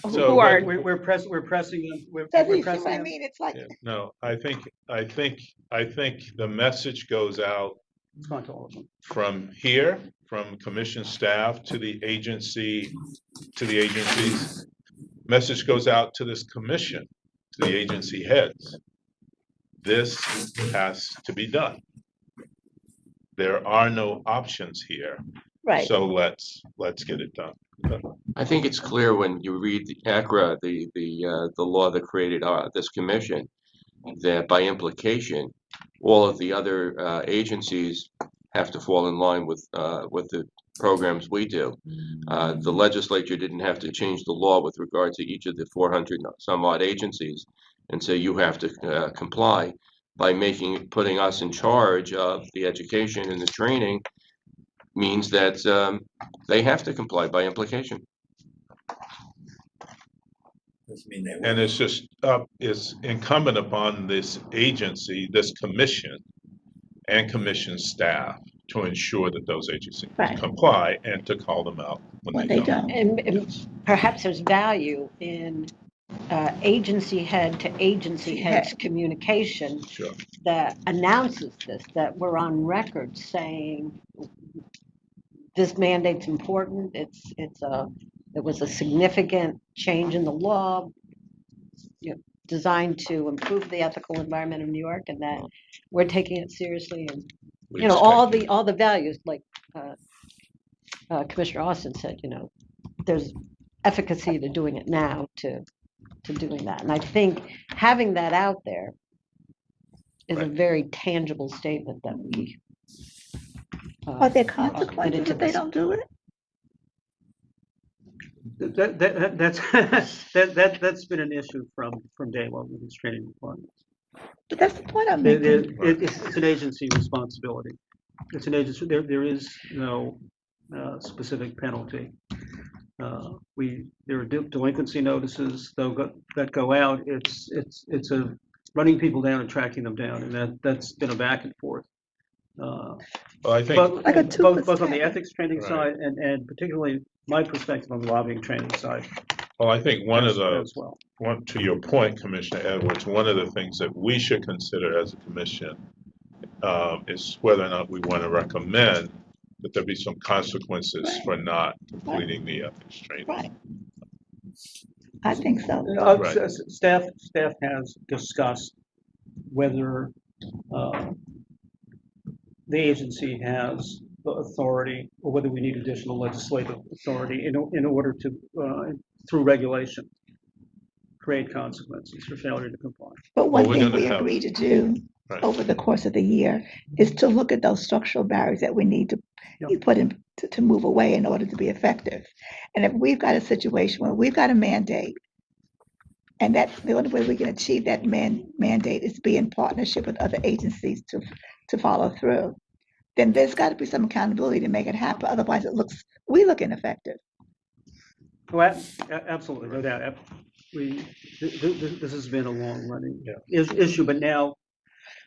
So, Who are We're pressing them. We're Does you see pressing what I them. mean? It's like, Yeah, no, I think the message goes out It's gone to all of them. from here, from commission staff to the agency, to the agencies. Message goes out to this commission, to the agency heads. This has to be done. There are no options here, right. so let's get it done. I think it's clear when you read the ACRA, the law that created this commission, that by implication, all of the other agencies have to fall in line with the programs we do. The legislature didn't have to change the law with regard to each of the 400 some odd agencies, and so you have to comply. By putting us in charge of the education and the training means that they have to comply by implication. Doesn't mean they And will. it's just it's incumbent upon this agency, this commission, and commission staff to ensure that those agencies Right. comply and to call them out when they don't. And perhaps there's value in agency head to agency head's communication Sure. that announces this, that we're on record saying this mandate's important. It was a significant change in the law, designed to improve the ethical environment of New York, and that we're taking it seriously, and We all expect the values, like Commissioner Austin said, there's efficacy to doing it now, to doing that. And I think having that out there is a Right. very tangible statement that we Are there put consequences into if they this. don't do it? That's been an issue from day one with these training requirements. But that's the point I'm making. It's an agency responsibility. It's an agency, there is no specific penalty. There are delinquency notices that go out. It's a running people down and tracking them down, and that's been a back and forth. Well, I think Both Like a toothless both on the tiger. ethics training Right. side and particularly my perspective on the lobbying training side well, I think one of the as well. to your point, Commissioner Edwards, one of the things that we should consider as a commission is whether or not we want to recommend that there be some consequences Right. for not completing the ethics training. Right. I think so. Right. Staff has discussed whether the agency has the authority, or whether we need additional legislative authority in order to, through regulation, create consequences for failure to comply. But one Well, we're thing gonna we have- agreed to do Right. over the course of the year is to look at those structural barriers that we need to be put in to move away in order to be effective. And if we've got a situation where we've got a mandate, and that the only way we can achieve that mandate is to be in partnership with other agencies to follow through, then there's got to be some accountability to make it happen. Otherwise, we look ineffective. Well, absolutely, no doubt. This has been a long running issue, but now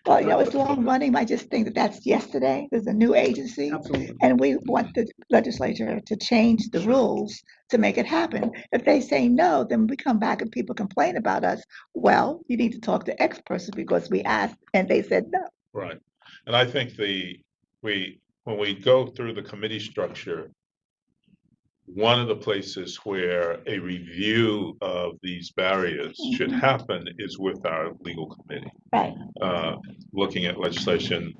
Well, it's long running. I just think that that's yesterday. There's a new agency, Absolutely. and we want the legislature to change the rules to make it happen. If they say no, then we come back and people complain about us. Well, you need to talk to X person because we asked and they said no. Right. And I think when we go through the committee structure, one of the places where a review of these barriers should happen is with our legal committee. Right. Looking at legislation,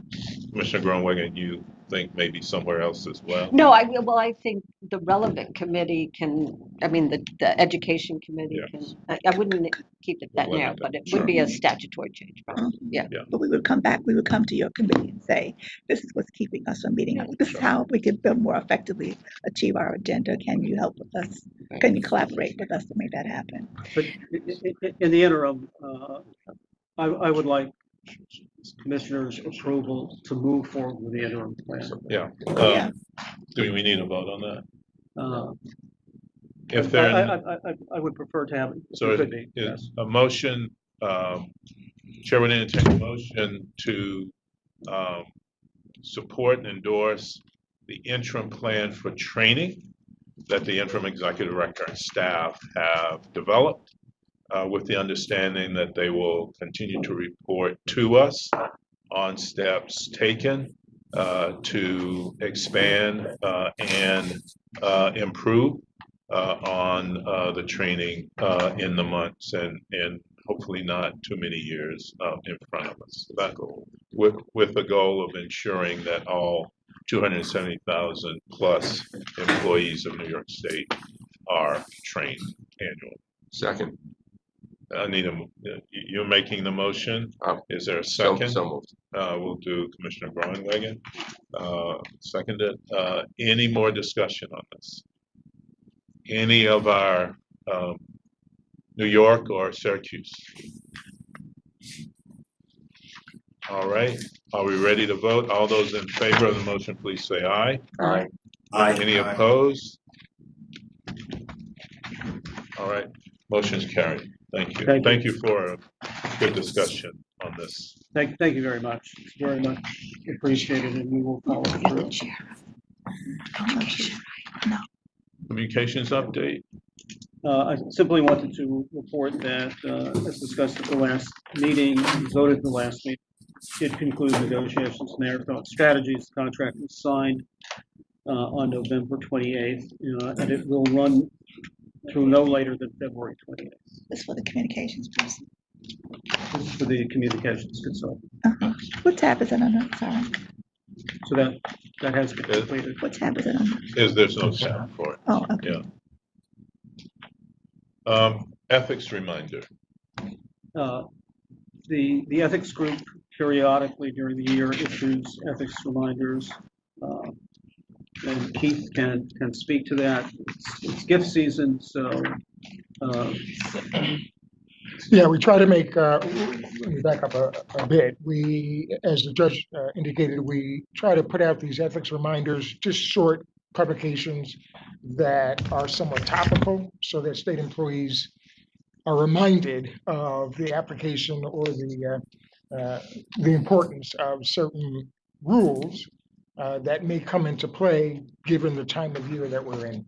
Commissioner Groenwegen, you think maybe somewhere else as well? No, I think the relevant committee can, I mean, the education committee Yes. can, I wouldn't keep it that Limit narrow, it. but it would be a statutory change, probably. Yeah. But we would come back, we would come to your committee and say, this is what's keeping us from meeting. This is how we can more effectively achieve our agenda. Can you help with us? Can you collaborate with us to make that happen? But in the interim, I would like Commissioner's approval to move forward with the interim plan. Yeah. Yeah. Do we need a vote on that? Uh, If there, I would prefer to have it. so It could be, is yes. a motion, Chair would entertain a motion to support and endorse the interim plan for training that the interim executive director and staff have developed, with the understanding that they will continue to report to us on steps taken to expand and improve on the training in the months and hopefully not too many years in front of us. That goal, with the goal of ensuring that all 270,000 plus employees of New York State are trained annually. Second. I need you're making the motion. Is there a So second? moved. We'll do Commissioner Groenwegen. Seconded. Any more discussion on this? Any of our New York or Syracuse? All right. Are we ready to vote? All those in favor of the motion, please say aye. Aye. Any opposed? All right. Motion's carried. Thank you. Thank you for a good discussion on this. Thank you very much. It's very much appreciated, and we will follow through. Communications update. I simply wanted to report that, as discussed at the last meeting, voted at the last meeting, did conclude negotiations and their strategies. The contract was signed on November 28th, and it will run through no later than February 28th. This is for the communications person. This is for the communications consultant. What tab is it under? Sorry. So that has been completed. What tab is it under? There's no tab for it. Oh, okay. Yeah. Ethics reminder. The ethics group periodically during the year issues ethics reminders. And Keith can speak to that. It's gift season, so. Yeah, we try to make, let me back up a bit. We, as the judge indicated, we try to put out these ethics reminders, just short publications that are somewhat topical so that state employees are reminded of the application or the importance of certain rules that may come into play given the time of year that we're in.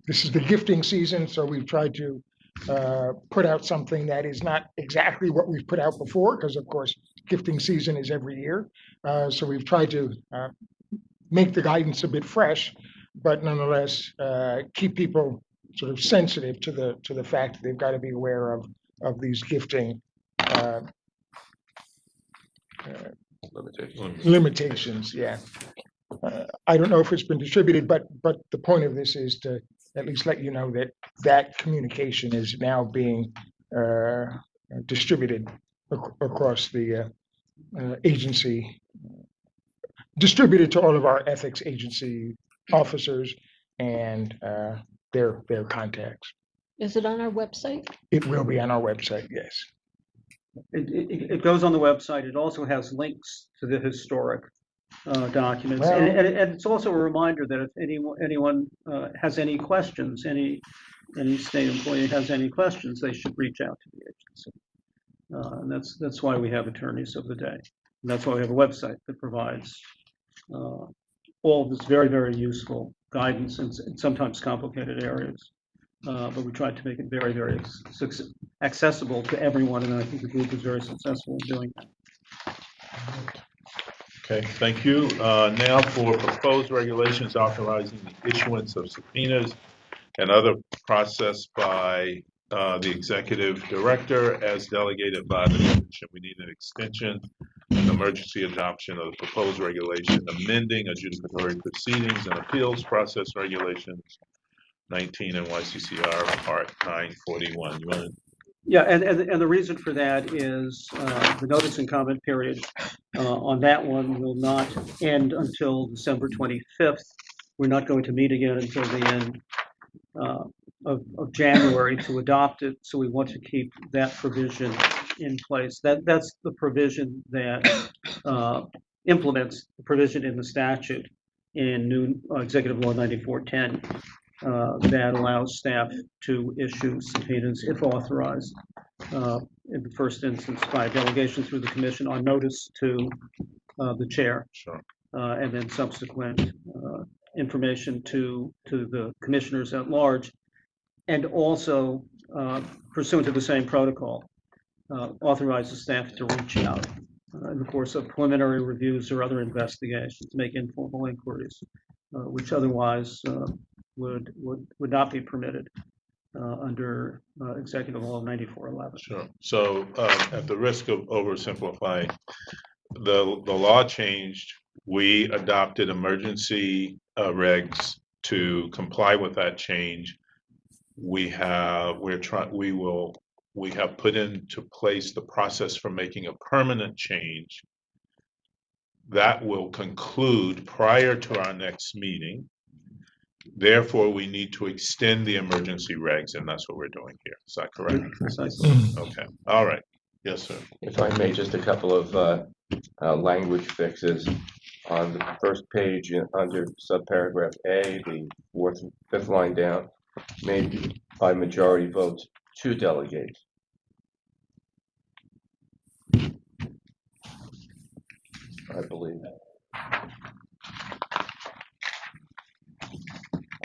This is the gifting season, so we've tried to put out something that is not exactly what we've put out before, because of course, gifting season is every year. So we've tried to make the guidance a bit fresh, but nonetheless, keep people sort of sensitive to the fact that they've got to be aware of these gifting limitations. Yeah. I don't know if it's been distributed, but the point of this is to at least let you know that that communication is now being distributed across the agency, distributed to all of our ethics agency officers and their contacts. Is it on our website? It will be on our website, yes. It goes on the website. It also has links to the historic documents, Well, and it's also a reminder that if anyone has any questions, any state employee has any questions, they should reach out to the agency. And that's why we have attorneys of the day. And that's why we have a website that provides all of this very, very useful guidance in sometimes complicated areas. But we tried to make it very, very accessible to everyone, and I think the group is very successful in doing that. Okay, thank you. Now for proposed regulations authorizing the issuance of subpoenas and other process by the executive director as delegated by the commission. We need an extension and emergency adoption of the proposed regulation amending adjudicatory proceedings and appeals process regulations 19 NYCRR Part 941. You want to? Yeah, and the reason for that is the notice and comment period on that one will not end until December 25th. We're not going to meet again until the end of January to adopt it, so we want to keep that provision in place. That's the provision that implements the provision in the statute in new Executive Law 9410 that allows staff to issue subpoenas if authorized in the first instance by delegation through the commission on notice to the chair. Sure. And then subsequent information to the commissioners at large, and also pursuant to the same protocol, authorize the staff to reach out in the course of preliminary reviews or other investigations, make informal inquiries, which otherwise would not be permitted under Executive Law 9411. Sure. So at the risk of oversimplifying, the law changed. We adopted emergency regs to comply with that change. We have put into place the process for making a permanent change. That will conclude prior to our next meeting. Therefore, we need to extend the emergency regs, and that's what we're doing here. Is that correct? Precisely. Okay. All right. Yes, sir. If I may, just a couple of language fixes on the first page under subparagraph A, the fifth line down, made by majority votes to delegate. I believe.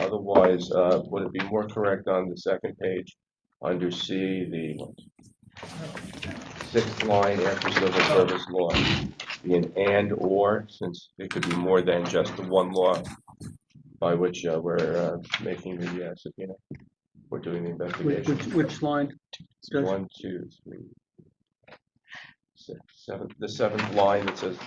Otherwise, would it be more correct on the second page under C, the sixth line after civil service law, be an and or, since it could be more than just the one law by which we're making the subpoena. We're doing the investigation. Which line? 1, 2, 3, 6, 7. The seventh line that says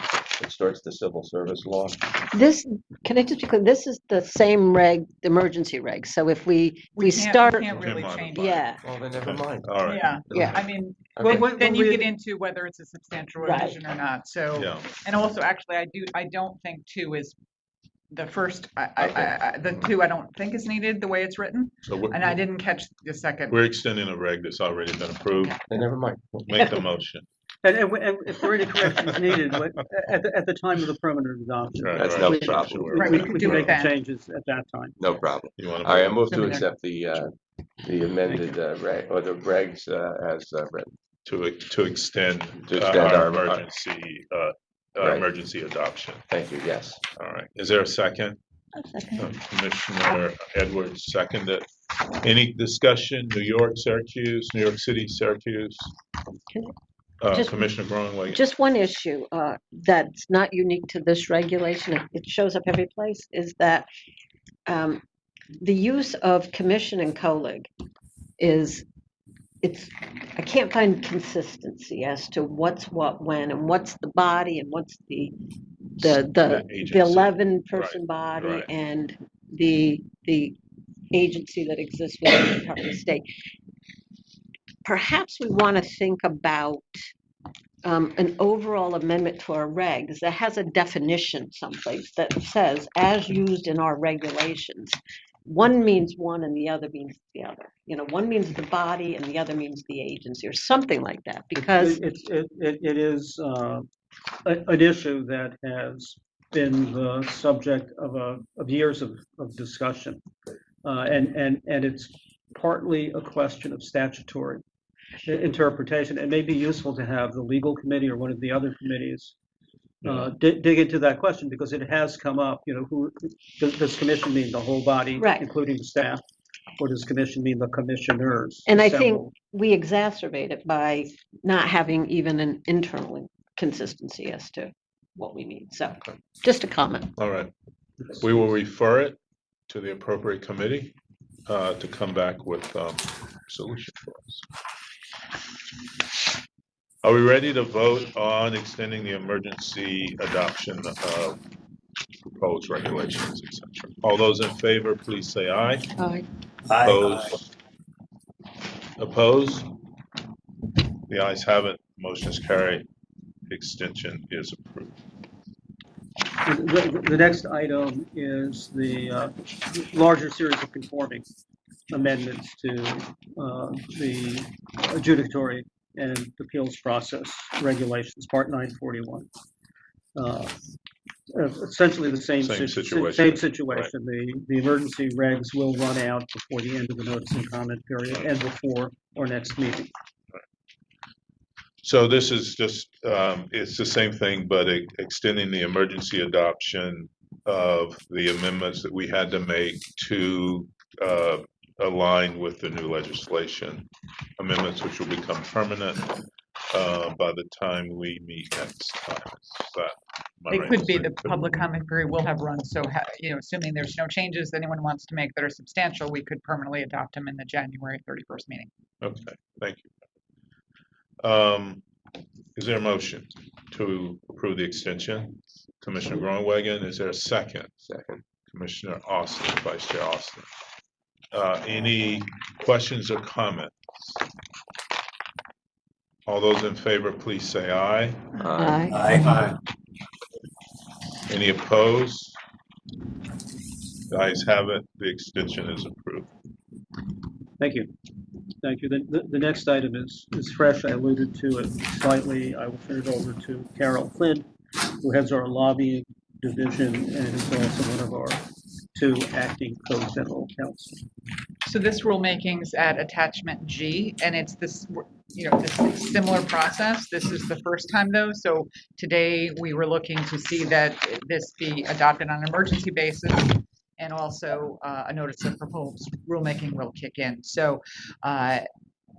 it starts the civil service law. This, can I just be clear, this is the same reg, the emergency reg, so if we start, can't really Can't change modify. it. yeah, Well, then never mind. All right. Yeah, Yeah. I mean, Okay. then you get into whether it's a substantial Right. revision or not, so. Yeah. And also, actually, I don't think 2 is the first, the 2 I don't think is needed the way it's written, So and I didn't catch the second. we're extending a reg that's already been approved. Then never mind. Make the motion. And if there are any corrections needed, at the time of the permanent adoption. Right, That's right. no we- problem. Right, we could do can it make the then. changes at that time. No problem. You want to? All right, I move to Similar. accept the amended reg, or the regs as written. To extend To extend our- Right. emergency adoption. Thank you, yes. All right. Is there a second? A second. Commissioner Edwards seconded. Any discussion? New York, Syracuse, New York City, Syracuse? Just- Commissioner Groenwald? just one issue that's not unique to this regulation, it shows up every place, is that the use of commission and colleague I can't find consistency as to what's what, when, and what's the body, and what's the agency. 11-person body, right. and the agency that exists within the Department of State. Perhaps we want to think about an overall amendment to our regs that has a definition someplace that says, as used in our regulations, one means one and the other means the other. You know, one means the body and the other means the agency, or something like that, because It is an issue that has been the subject of years of discussion. And it's partly a question of statutory interpretation. It may be useful to have the legal committee or one of the other committees dig into that question, because it has come up, who, does commission mean the whole body, Right. including the staff? Or does commission mean the commissioners? And I think assembled? we exacerbate it by not having even an internal consistency as to what we need. So just a comment. All right. We will refer it to the appropriate committee to come back with solution for us. Are we ready to vote on extending the emergency adoption of proposed regulations, etc.? All those in favor, please say aye. Aye. Opposed? Opposed? The ayes have it. Motion is carried. Extension is approved. The next item is the larger series of conforming amendments to the adjudicatory and appeals process regulations, Part 941. Essentially the same situation. Same situation. The emergency regs will run out before the end of the notice and comment period and before our next meeting. So this is just, it's the same thing, but extending the emergency adoption of the amendments that we had to make to align with the new legislation. Amendments which will become permanent by the time we meet next time. Is that my It right could to be say? the public comment period will have run, so, assuming there's no changes anyone wants to make that are substantial, we could permanently adopt them in the January 31st meeting. Okay, thank you. Is there a motion to approve the extension? Commissioner Groenewegen, is there a second? Second. Commissioner Austin, Vice Chair Austin. Any questions or comments? All those in favor, please say aye. Aye. Aye. Any opposed? The ayes have it. The extension is approved. Thank you. Thank you. The next item is fresh. I alluded to it slightly. I will turn it over to Carol Flynn, who heads our lobbying division and is also one of our 2 acting co-general counsel. So this rulemaking's at attachment G, and it's this, this similar process. This is the first time though. So today we were looking to see that this be adopted on an emergency basis, and also a notice of proposed rulemaking will kick in. So,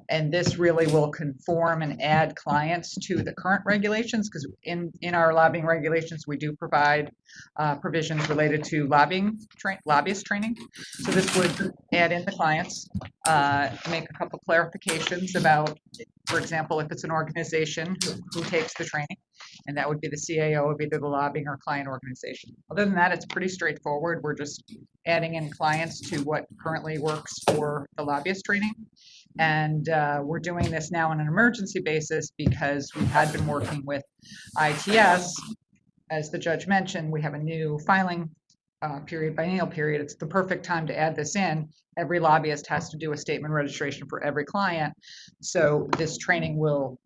and this really will conform and add clients to the current regulations, because in our lobbying regulations, we do provide provisions related to lobbyist training. So this would add in the clients, make a couple clarifications about, for example, if it's an organization, who takes the training, and that would be the CAO of either the lobbying or client organization. Other than that, it's pretty straightforward. We're just adding in clients to what currently works for the lobbyist training. And we're doing this now on an emergency basis because we had been working with ITS. As the judge mentioned, we have a new filing biennial period. It's the perfect time to add this in. Every lobbyist has to do a statement registration for every client. So this training will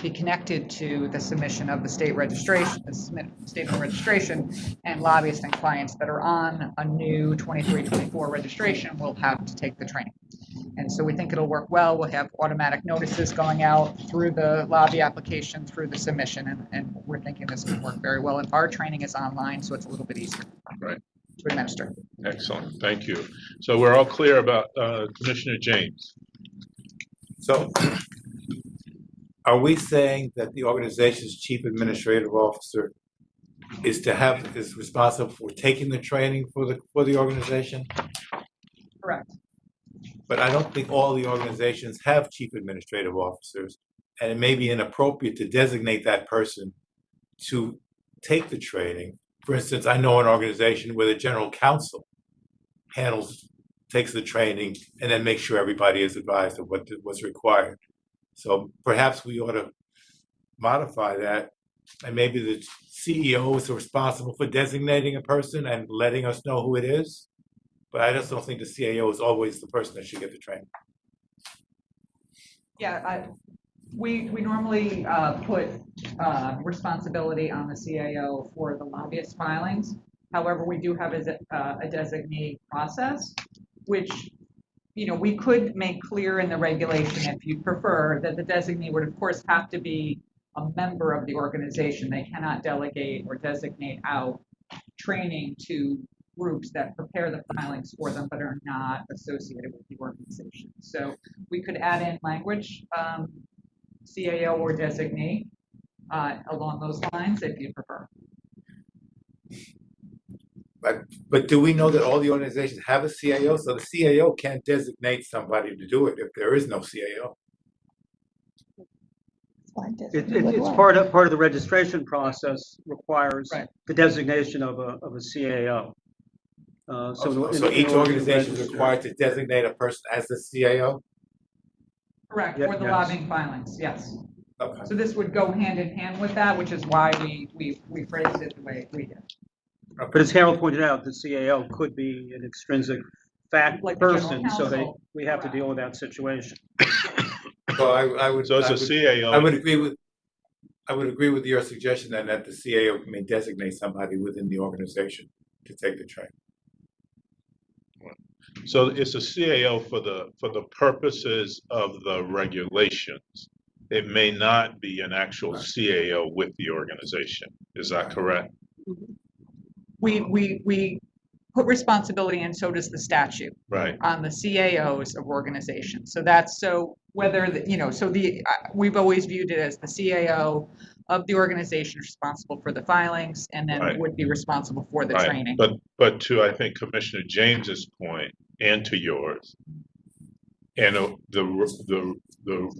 be connected to the submission of the state registration, statement registration, and lobbyists and clients that are on a new 23-24 registration will have to take the training. And so we think it'll work well. We'll have automatic notices going out through the lobby application, through the submission, and we're thinking this will work very well. And our training is online, so it's a little bit easier Right. to administer. Excellent. Thank you. So we're all clear about Commissioner James. So are we saying that the organization's chief administrative officer is responsible for taking the training for the organization? Correct. But I don't think all the organizations have chief administrative officers, and it may be inappropriate to designate that person to take the training. For instance, I know an organization where the general counsel takes the training and then makes sure everybody is advised of what's required. So perhaps we ought to modify that, and maybe the CEO is responsible for designating a person and letting us know who it is. But I just don't think the CAO is always the person that should get the training. Yeah, we normally put responsibility on the CAO for the lobbyist filings. However, we do have a designee process, which we could make clear in the regulation if you prefer that the designee would of course have to be a member of the organization. They cannot delegate or designate out training to groups that prepare the filings for them but are not associated with the organization. So we could add in language, CAO or designee, along those lines if you prefer. But do we know that all the organizations have a CAO? So the CAO can't designate somebody to do it if there is no CAO. It's part of the registration process requires Right. the designation of a CAO. So each organization is required to designate a person as the CAO? Correct, Yeah, for the yes. lobbying filings, yes. Okay. So this would go hand in hand with that, which is why we phrased it the way we did. But as Harold pointed out, the CAO could be an extrinsic fact Like the general person, so counsel. we have to deal with that situation. So I would. So it's I a would- CAO. I would agree with your suggestion then that the CAO may designate somebody within the organization to take the training. So it's a CAO for the purposes of the regulations. It may not be an actual CAO with the organization. Is that correct? We put responsibility, and so does the statute, Right. on the CAOs of organizations. So that's whether we've always viewed it as the CAO of the organization responsible for the filings, and then Right. would be responsible for the Right. training. But to, I think, Commissioner James's point and to yours, and the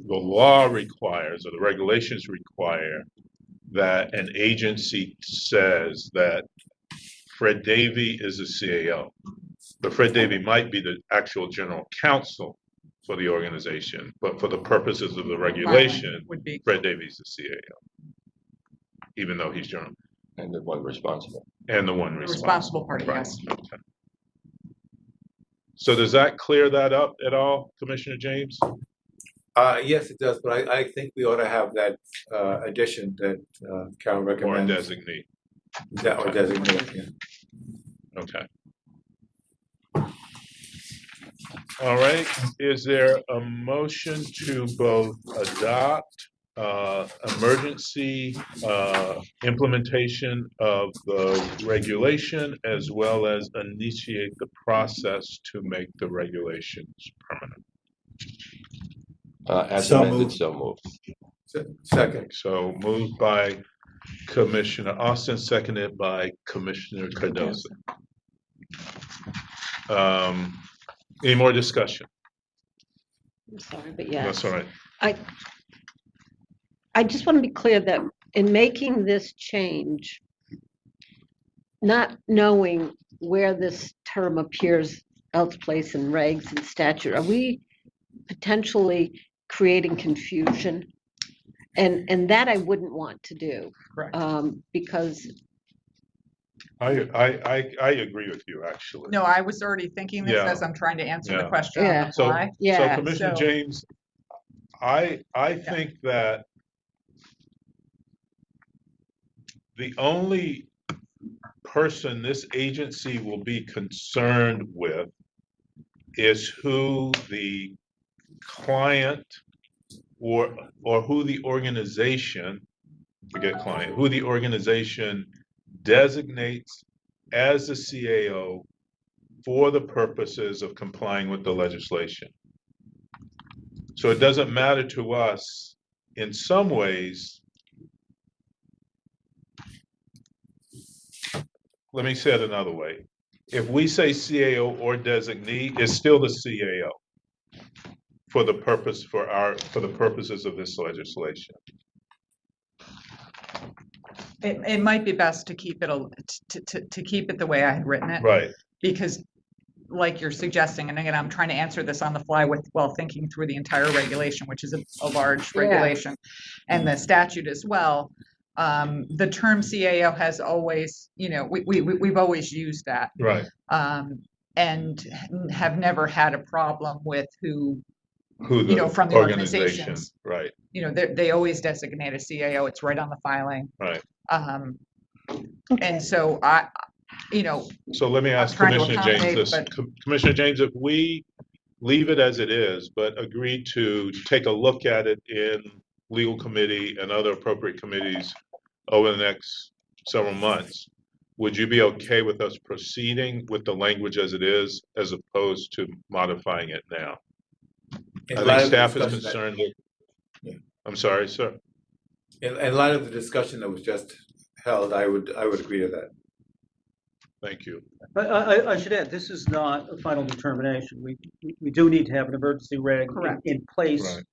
law requires, or the regulations require, that an agency says that Fred Davey is a CAO. But Fred Davey might be the actual general counsel for the organization, but for the purposes of the regulation, Would be Fred Davey's the CAO, even though he's general. And the one responsible. And the one the responsible. responsible party, Right. yes. Okay. So does that clear that up at all, Commissioner James? Yes, it does, but I think we ought to have that addition that Carol Or recommends. designate? Or designate, yeah. Okay. All right, is there a motion to both adopt emergency implementation of the regulation as well as initiate the process to make the regulations permanent? As So amended, moved. so moved. Second. So moved by Commissioner Austin, seconded by Commissioner Cardoza. Any more discussion? I'm sorry, but yes. That's all right. I just want to be clear that in making this change, not knowing where this term appears elsewhere in regs and statute, are we potentially creating confusion? And that I wouldn't want to do. Correct. Because I agree with you, actually. No, I was already thinking this Yeah. as I'm trying to answer the Yeah. question on Yeah. the So, fly. so Yeah, Commissioner so- James, I think that the only person this agency will be concerned with is who the client or who the organization, forget client, who the organization designates as the CAO for the purposes of complying with the legislation. So it doesn't matter to us in some ways. Let me say it another way. If we say CAO or designee, it's still the CAO for the purposes of this legislation. It might be best to keep it to keep it the way I had written it. Right. Because like you're suggesting, and again, I'm trying to answer this on the fly while thinking through the entire regulation, which is a large Yeah. regulation, and the statute as well. The term CAO has always, we've always used that. Right. And have never had a problem with who the from the organizations. Right. They always designate a CAO. It's right on the filing. Right. And so So let me ask trying to Commissioner James accommodate, this. Commissioner James, if we leave it as it is, but agree to take a look at it in legal committee and other appropriate committees over the next several months, would you be okay with us proceeding with the language as it is, as opposed to modifying it now? In I light think of the staff is discussion that- concerned that, Yeah. I'm sorry, sir. In light of the discussion that was just held, I would agree to that. Thank you. I should add, this is not a final determination. We do need to have an emergency reg Correct. in place Right.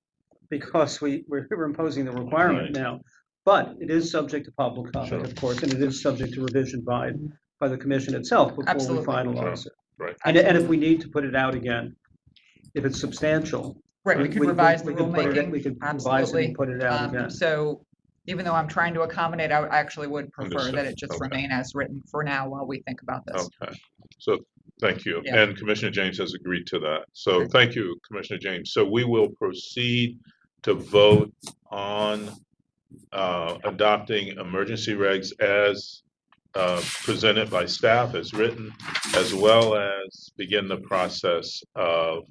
because we're imposing the requirement Right. now. But it is subject to public comment, Sure. of course, and it is subject to revision by the commission itself before we Absolutely. finalize it. Right. And if we need to put it out again, if it's substantial. Right, we could revise the we could put it in- rulemaking, We could revise it absolutely. and put it out again. So even though I'm trying to accommodate, I actually would prefer that it just Understood. Okay. remain as written for now while we think about this. Okay, so, thank you. Yeah. And Commissioner James has agreed to that. So Okay. thank you, Commissioner James. So we will proceed to vote on adopting emergency regs as presented by staff, as written, as well as begin the process of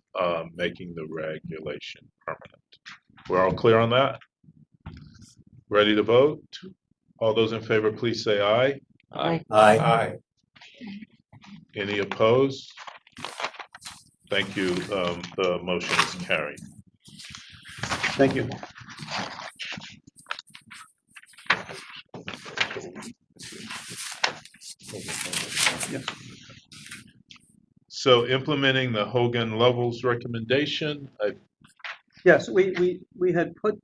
making the regulation permanent. We're all clear on that? Ready to vote? All those in favor, please say aye. Aye. Aye. Any opposed? Thank you. The motion is carried. Thank you. Yes. So implementing the Hogan Levels recommendation, Yes, we had put,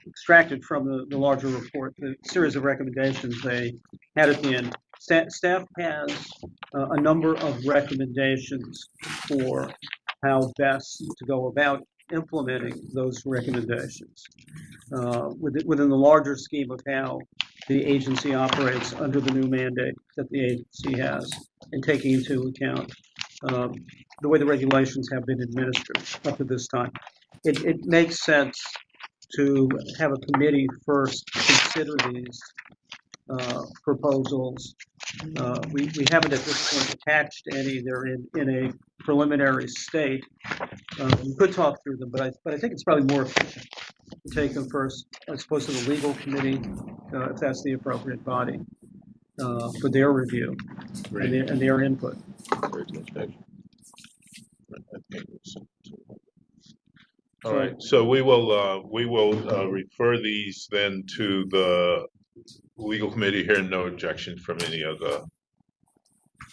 extracted from the larger report, the series of recommendations they had at the end. Staff has a number of recommendations for how best to go about implementing those recommendations. Within the larger scheme of how the agency operates under the new mandate that the agency has, and taking into account the way the regulations have been administered up to this time. It makes sense to have a committee first consider these proposals. We haven't at this point attached any. They're in a preliminary state. We could talk through them, but I think it's probably more efficient to take them first as opposed to the legal committee, if that's the appropriate body, for their review and their input. all right, so we will refer these then to the legal committee here. No objection from any of the,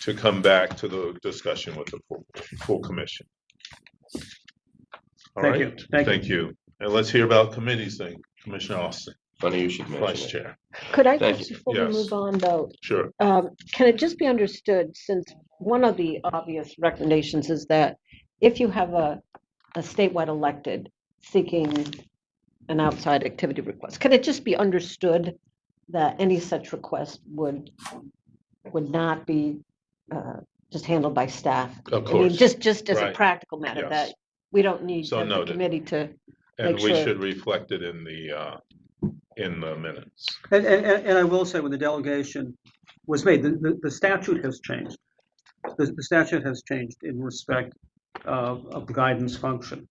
to come back to the discussion with the full commission. All Thank right. you. Thank you. Thank you. And let's hear about committees then. Commissioner Austin, Funny you should Vice mention it. Chair. Could I Thank just, you. before we Yes. move on though, Sure. can it just be understood, since one of the obvious recommendations is that if you have a statewide elected seeking an outside activity request, can it just be understood that any such request would not be just handled by staff? Of I mean, course. just as a Right. practical matter, Yes. that we don't need So the noted. committee to And make we sure. should reflect it in the minutes. And I will say, when the delegation was made, the statute has changed. The statute has changed in respect of the guidance function.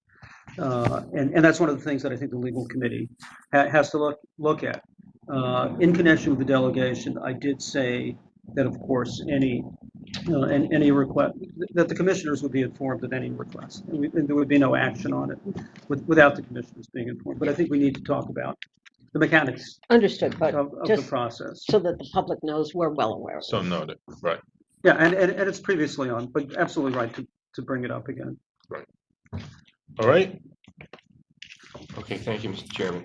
And that's one of the things that I think the legal committee has to look at. In connection with the delegation, I did say that, of course, any request, that the commissioners would be informed of any request. And there would be no action on it without the commissioners being informed. But I think we need to talk about the mechanics Understood, but of the just process. so that the public knows we're well aware of it. So noted, right. Yeah, and it's previously on, but absolutely right to bring it up again. All right, Okay, thank you, Mr. Chairman.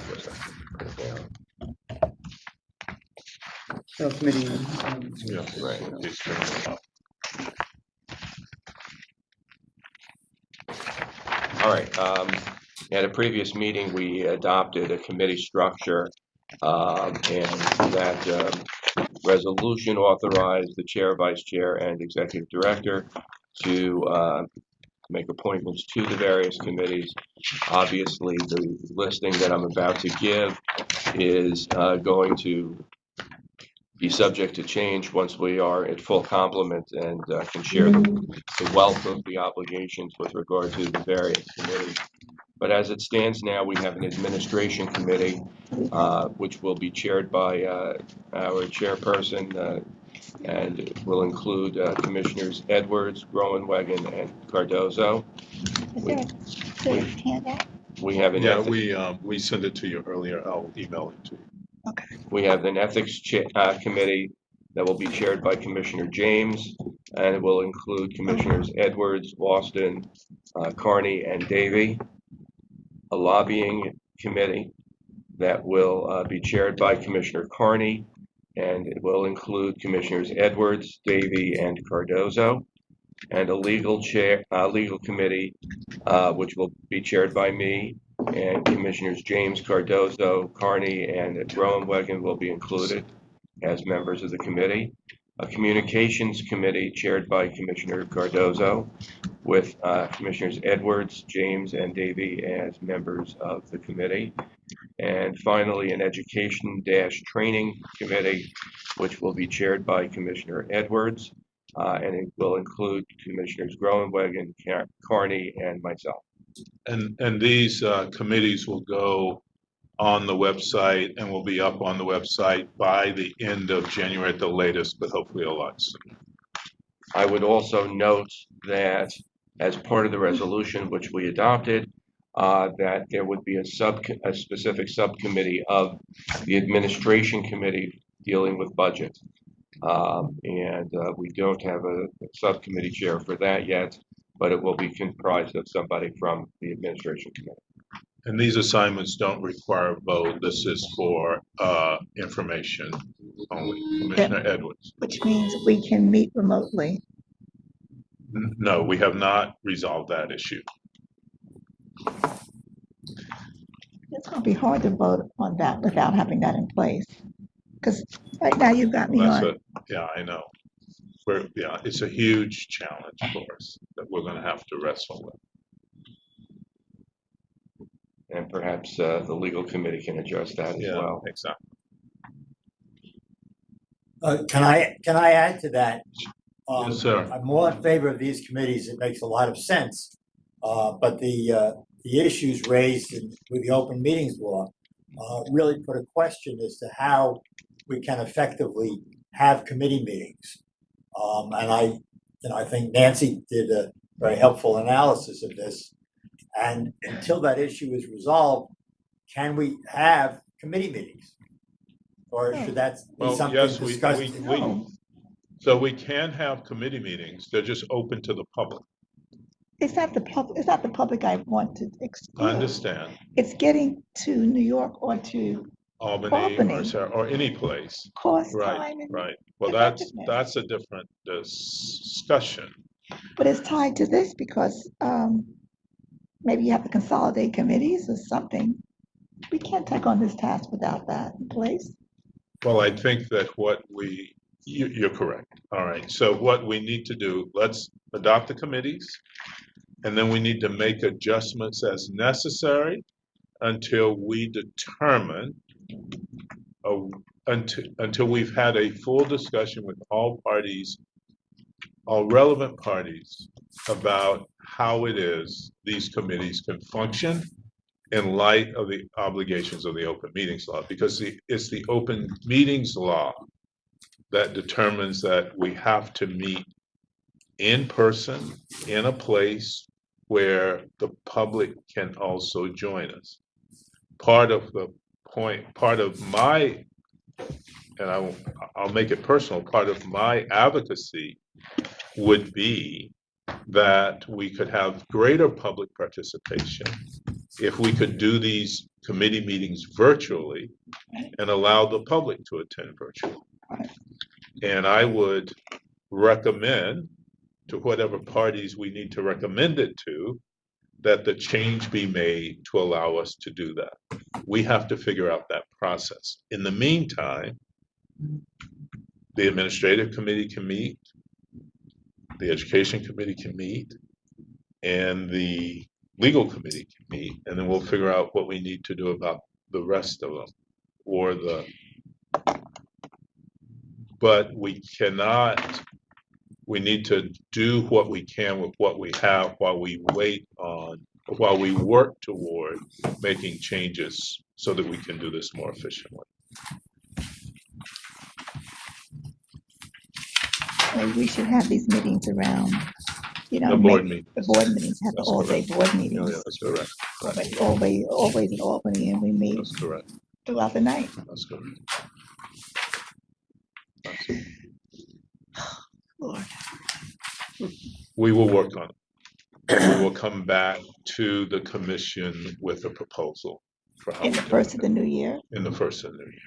Where's that? Committee. yeah, Right. Please bring it up. All right, at a previous meeting, we adopted a committee structure, and that resolution authorized the chair, vice chair, and executive director to make appointments to the various committees. Obviously, the listing that I'm about to give is going to be subject to change once we are at full complement and can share the wealth of the obligations with regard to the various committees. But as it stands now, we have an administration committee, which will be chaired by our chairperson, and it will include Commissioners Edwards, Groenwegen, and Cardozo. Is We- there a handout? We have an Yeah, ethics, we sent it to you earlier. I'll email it to you. Okay. we have an ethics committee that will be chaired by Commissioner James, and it will include Commissioners Edwards, Austin, Carney, and Davy. A lobbying committee that will be chaired by Commissioner Carney, and it will include Commissioners Edwards, Davy, and Cardozo. And a legal committee, which will be chaired by me, and Commissioners James, Cardozo, Carney, and Groenwegen will be included as members of the committee. A communications committee chaired by Commissioner Cardozo, with Commissioners Edwards, James, and Davy as members of the committee. And finally, an education-training committee, which will be chaired by Commissioner Edwards, and it will include Commissioners Groenwegen, Carney, and myself. And these committees will go on the website and will be up on the website by the end of January at the latest, but hopefully a lot sooner. I would also note that as part of the resolution which we adopted, that there would be a specific subcommittee of the administration committee dealing with budget. And we don't have a subcommittee chair for that yet, but it will be comprised of somebody from the administration committee. And these assignments don't require a vote. This is for information only. Commissioner Edwards. Which means we can meet remotely. No, we have not resolved that issue. It's gonna be hard to vote on that without having that in place. Because right now you've got me on. Yeah, I know. Yeah, it's a huge challenge for us that we're gonna have to wrestle with. And perhaps the legal committee can address that as Yeah, well. exactly. Can I add to that? Yes, sir. I'm more in favor of these committees. It makes a lot of sense. But the issues raised with the open meetings law really put a question as to how we can effectively have committee meetings. And I think Nancy did a very helpful analysis of this. And until that issue is resolved, can we have committee meetings? Or should that be Well, something yes, discussed? so we can have committee meetings. They're just open to the public. It's not the public I want to exclude. I understand. It's getting to New York or to Albany or any place. cost Right, time and, right. Well, effectiveness. that's a different discussion. but it's tied to this because maybe you have to consolidate committees or something. We can't take on this task without that in place. Well, I think that you're correct. All right. So what we need to do, let's adopt the committees, and then we need to make adjustments as necessary until we determine, until we've had a full discussion with all parties, all relevant parties, about how it is these committees can function in light of the obligations of the open meetings law, because it's the open meetings law that determines that we have to meet in person, in a place where the public can also join us. Part of my, and I'll make it personal, part of my advocacy would be that we could have greater public participation if we could do these committee meetings virtually and allow the public to attend virtually. And I would recommend to whatever parties we need to recommend it to, that the change be made to allow us to do that. We have to figure out that process. In the meantime, the administrative committee can meet, the education committee can meet, and the legal committee can meet, and then we'll figure out what we need to do about the rest of them, but we need to do what we can with what we have while we wait on while we work toward making changes so that we can do this more efficiently. We should have these meetings around, you know, The board make meeting. the board meetings, have the That's all-day board meetings. That's correct. But always in Albany, and we meet That's correct. throughout the night. That's correct. Lord. We will work on it. We will come back to the commission with a proposal for how In we the do first it. of the new year, In the first of the new year.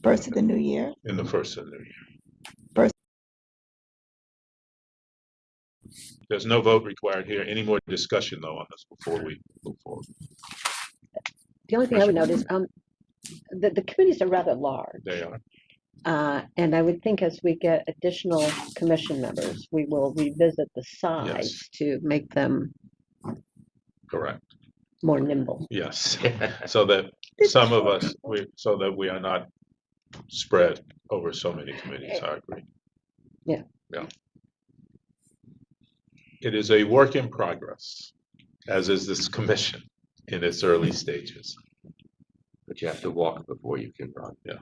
first of the new year. In the first of the new year. First. There's no vote required here. Any more discussion though on this before we move forward? The only thing I would note is, the committees are rather large. They are. And I would think as we get additional commission members, we will revisit the size Yes. to make them Correct. more nimble. Yes. So that some of us, so that we are not spread over so many committees. I agree. Yeah. Yeah. It is a work in progress, as is this commission in its early stages. But you have to walk before you can run. Yeah.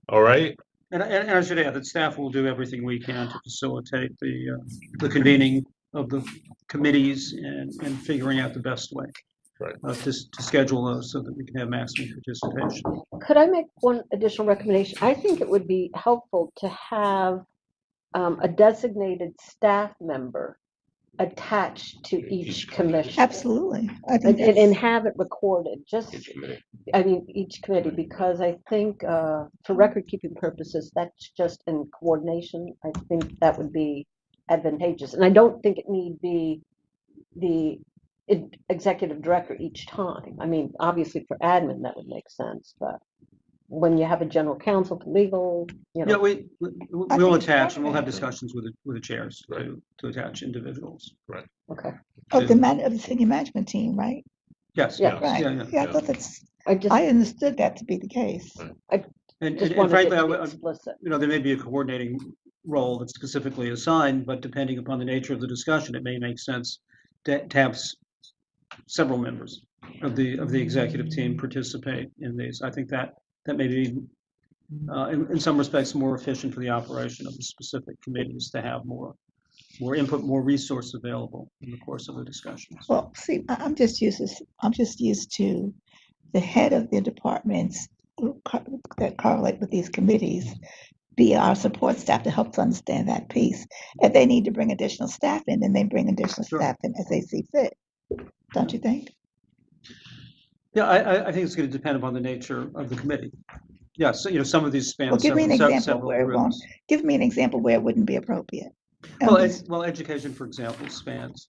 All right. And I should add that staff will do everything we can to facilitate the convening of the committees and figuring out the best way. Right. To schedule those so that we can have maximum participation. Could I make one additional recommendation? I think it would be helpful to have a designated staff member attached to each commission. Absolutely. I think And have it recorded, just, Each committee. I mean, each committee, because I think for record-keeping purposes, that's just in coordination. I think that would be advantageous. And I don't think it need be the executive director each time. I mean, obviously for admin, that would make sense, but when you have a general counsel to legal, you Yeah, know. we'll attach and we'll have discussions with the chairs Right. to attach individuals. Okay. of the senior management team, right? Yes. Yeah. yes, Right. yeah. Yeah, I thought that's, I I understood that to be the case. And just and wanted frankly, it to be explicit. you know, there may be a coordinating role that's specifically assigned, but depending upon the nature of the discussion, it may make sense to have several members of the executive team participate in these. I think that may be, in some respects, more efficient for the operation of the specific committees to have more input, more resource available in the course of the discussions. Well, see, I'm just used to the head of the departments that correlate with these committees be our support staff to help us understand that piece. If they need to bring additional staff in, then they bring additional Sure. staff in as they see fit. Don't you think? Yeah, I think it's going to depend upon the nature of the committee. Yeah, so, you know, some of these span Well, give me an several example where it won't. groups. Give me an example where it wouldn't be appropriate. Well, education, for example, spans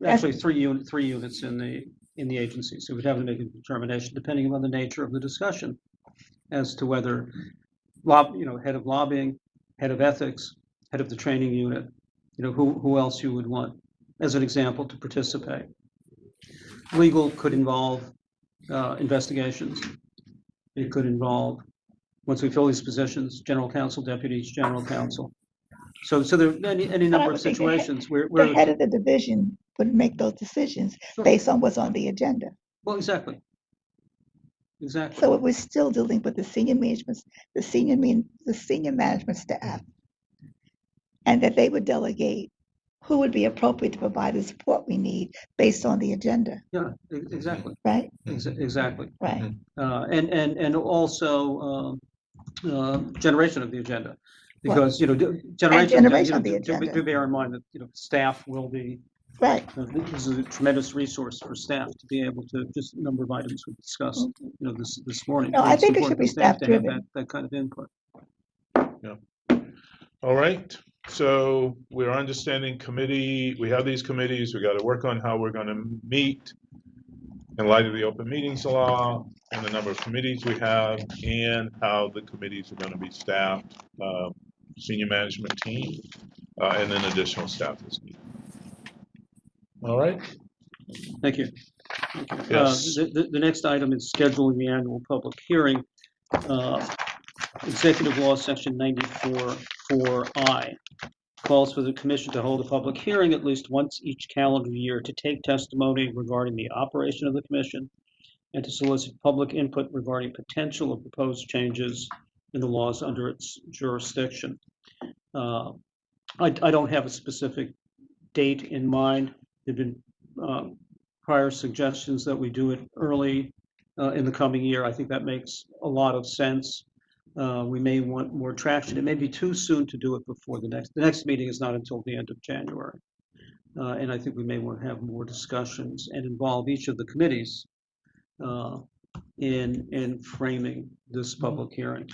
actually three units in the agency. So we'd have to make a determination depending upon the nature of the discussion as to whether head of lobbying, head of ethics, head of the training unit, you know, who else you would want as an example to participate. Legal could involve investigations. It could involve, once we fill these positions, general counsel, deputies, general counsel. So there are any number of situations where The head of the division would make those decisions Sure. based on what's on the agenda. Well, exactly. So we're still dealing with the senior management staff, and that they would delegate who would be appropriate to provide the support we need based on the agenda, Yeah, exactly. right? Exactly. Right. And also generation of the agenda, because, you know, generation of the agenda. Do bear in mind that, you know, staff will be, Right. this is a tremendous resource for staff to be able to, just a number of items we discussed, you know, this morning. No, I It's think it important should be for staff to have staff-driven. that kind of input. All right. So we're understanding committee. We have these committees. We got to work on how we're going to meet in light of the open meetings law and the number of committees we have and how the committees are going to be staffed, senior management team, and then additional staff is needed. All right. Thank you. Yes. The next item is scheduling the annual public hearing. Executive Law, Section 94(4)I calls for the commission to hold a public hearing at least once each calendar year to take testimony regarding the operation of the commission and to solicit public input regarding potential or proposed changes in the laws under its jurisdiction. I don't have a specific date in mind. There have been prior suggestions that we do it early in the coming year. I think that makes a lot of sense. We may want more traction. It may be too soon to do it before the next meeting is not until the end of January. And I think we may want to have more discussions and involve each of the committees in framing this public hearing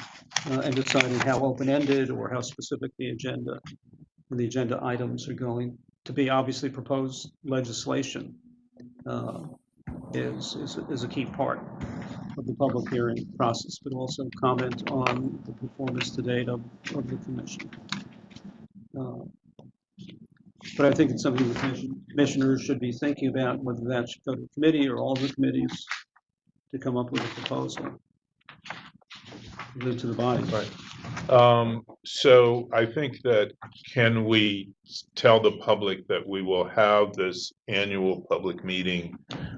and deciding how open-ended or how specific the agenda items are going to be. Obviously, proposed legislation is a key part of the public hearing process, but also comment on the performance to date of the commission. But I think it's something the commissioners should be thinking about, whether that should go to committee or all the committees to come up with a proposal. Go to the body. Right. So I think that, can we tell the public that we will have this annual public meeting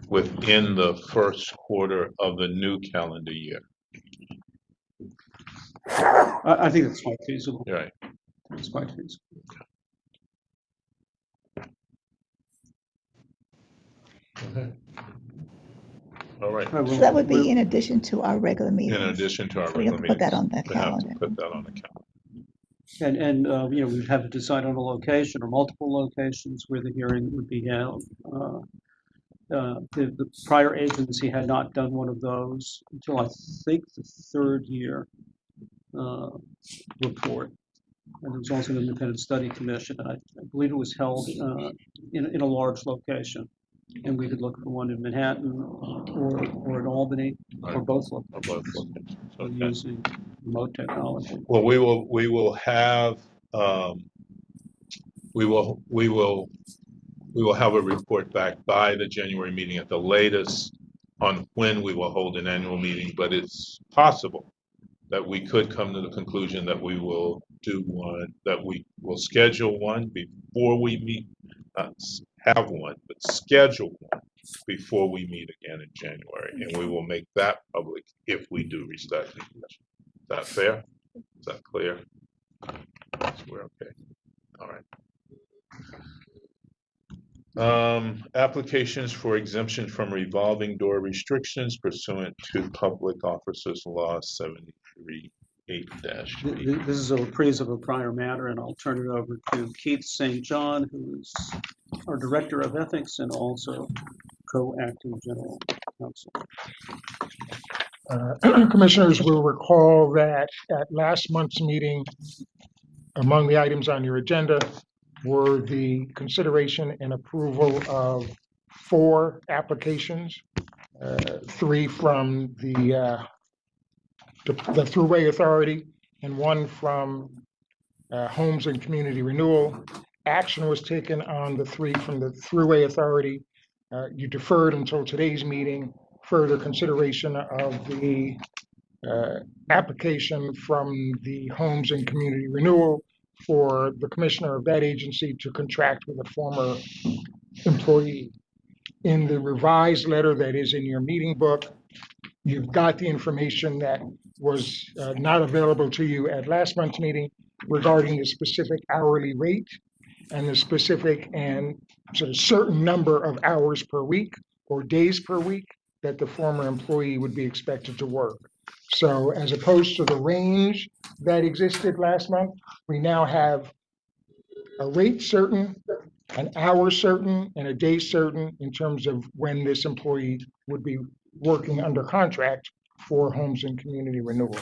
within the first quarter of the new calendar year? I think that's quite feasible. Right. It's quite feasible. Okay. All right. So that would be in addition to our regular meetings. In addition to our So we have regular to put that meetings. on that We have calendar. to put that on the calendar. And we'd have to decide on a location or multiple locations where the hearing would be held. The prior agency had not done one of those until I think the third year report. And there was also an independent study commission. I believe it was held in a large location. And we could look for one in Manhattan or in Albany or both locations. Okay. Using remote technology. Well, we will have a report back by the January meeting at the latest on when we will hold an annual meeting, but it's possible that we could come to the conclusion that we will do one, that we will schedule one before we meet, not have one, but schedule one before we meet again in January, and we will make that public if we do restart the commission. Is that fair? Is that clear? So we're okay. All right. Applications for exemption from revolving door restrictions pursuant to Public Officers Law 73-8-3. This is a reprise of a prior matter, and I'll turn it over to Keith St. John, who is our Director of Ethics and also co-acting General Counsel. Commissioners will recall that at last month's meeting, among the items on your agenda were the consideration and approval of 4 applications, 3 from the Thruway Authority and 1 from Homes and Community Renewal. Action was taken on the 3 from the Thruway Authority. You deferred until today's meeting further consideration of the application from the Homes and Community Renewal for the commissioner of that agency to contract with a former employee. In the revised letter that is in your meeting book, you've got the information that was not available to you at last month's meeting regarding the specific hourly rate and the specific and sort of certain number of hours per week or days per week that the former employee would be expected to work. So as opposed to the range that existed last month, we now have a rate certain, an hour certain, and a day certain in terms of when this employee would be working under contract for Homes and Community Renewal.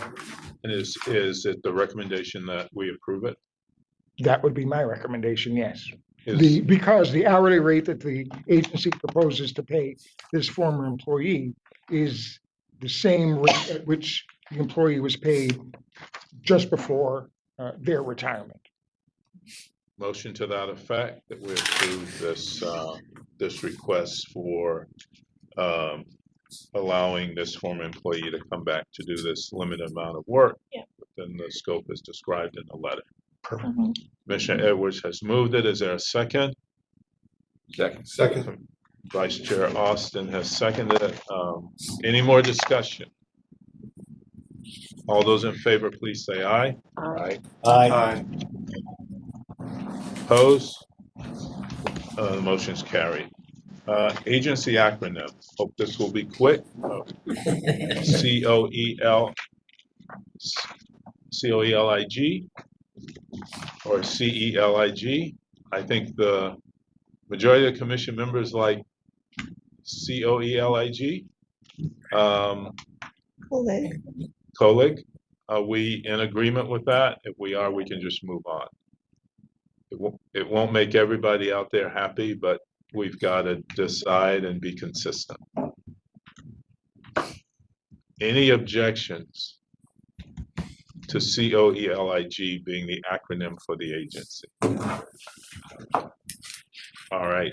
And is it the recommendation that we approve it? That would be my recommendation, yes. Is- Because the hourly rate that the agency proposes to pay this former employee is the same rate at which the employee was paid just before their retirement. Motion to that effect, that we approve this request for allowing this former employee to come back to do this limited amount of work within the scope as described in the letter. Commissioner Edwards has moved it. Is there a second? Second. Second. Vice Chair Austin has seconded it. Any more discussion? All those in favor, please say aye. Aye. Aye. Opposed? The motion's carried. Agency acronyms. Hope this will be quick. COELIG or CELIG. I think the majority of the commission members like COELIG. COLIG. Are we in agreement with that? If we are, we can just move on. It won't make everybody out there happy, but we've got to decide and be consistent. Any objections to COELIG being the acronym for the agency? All right.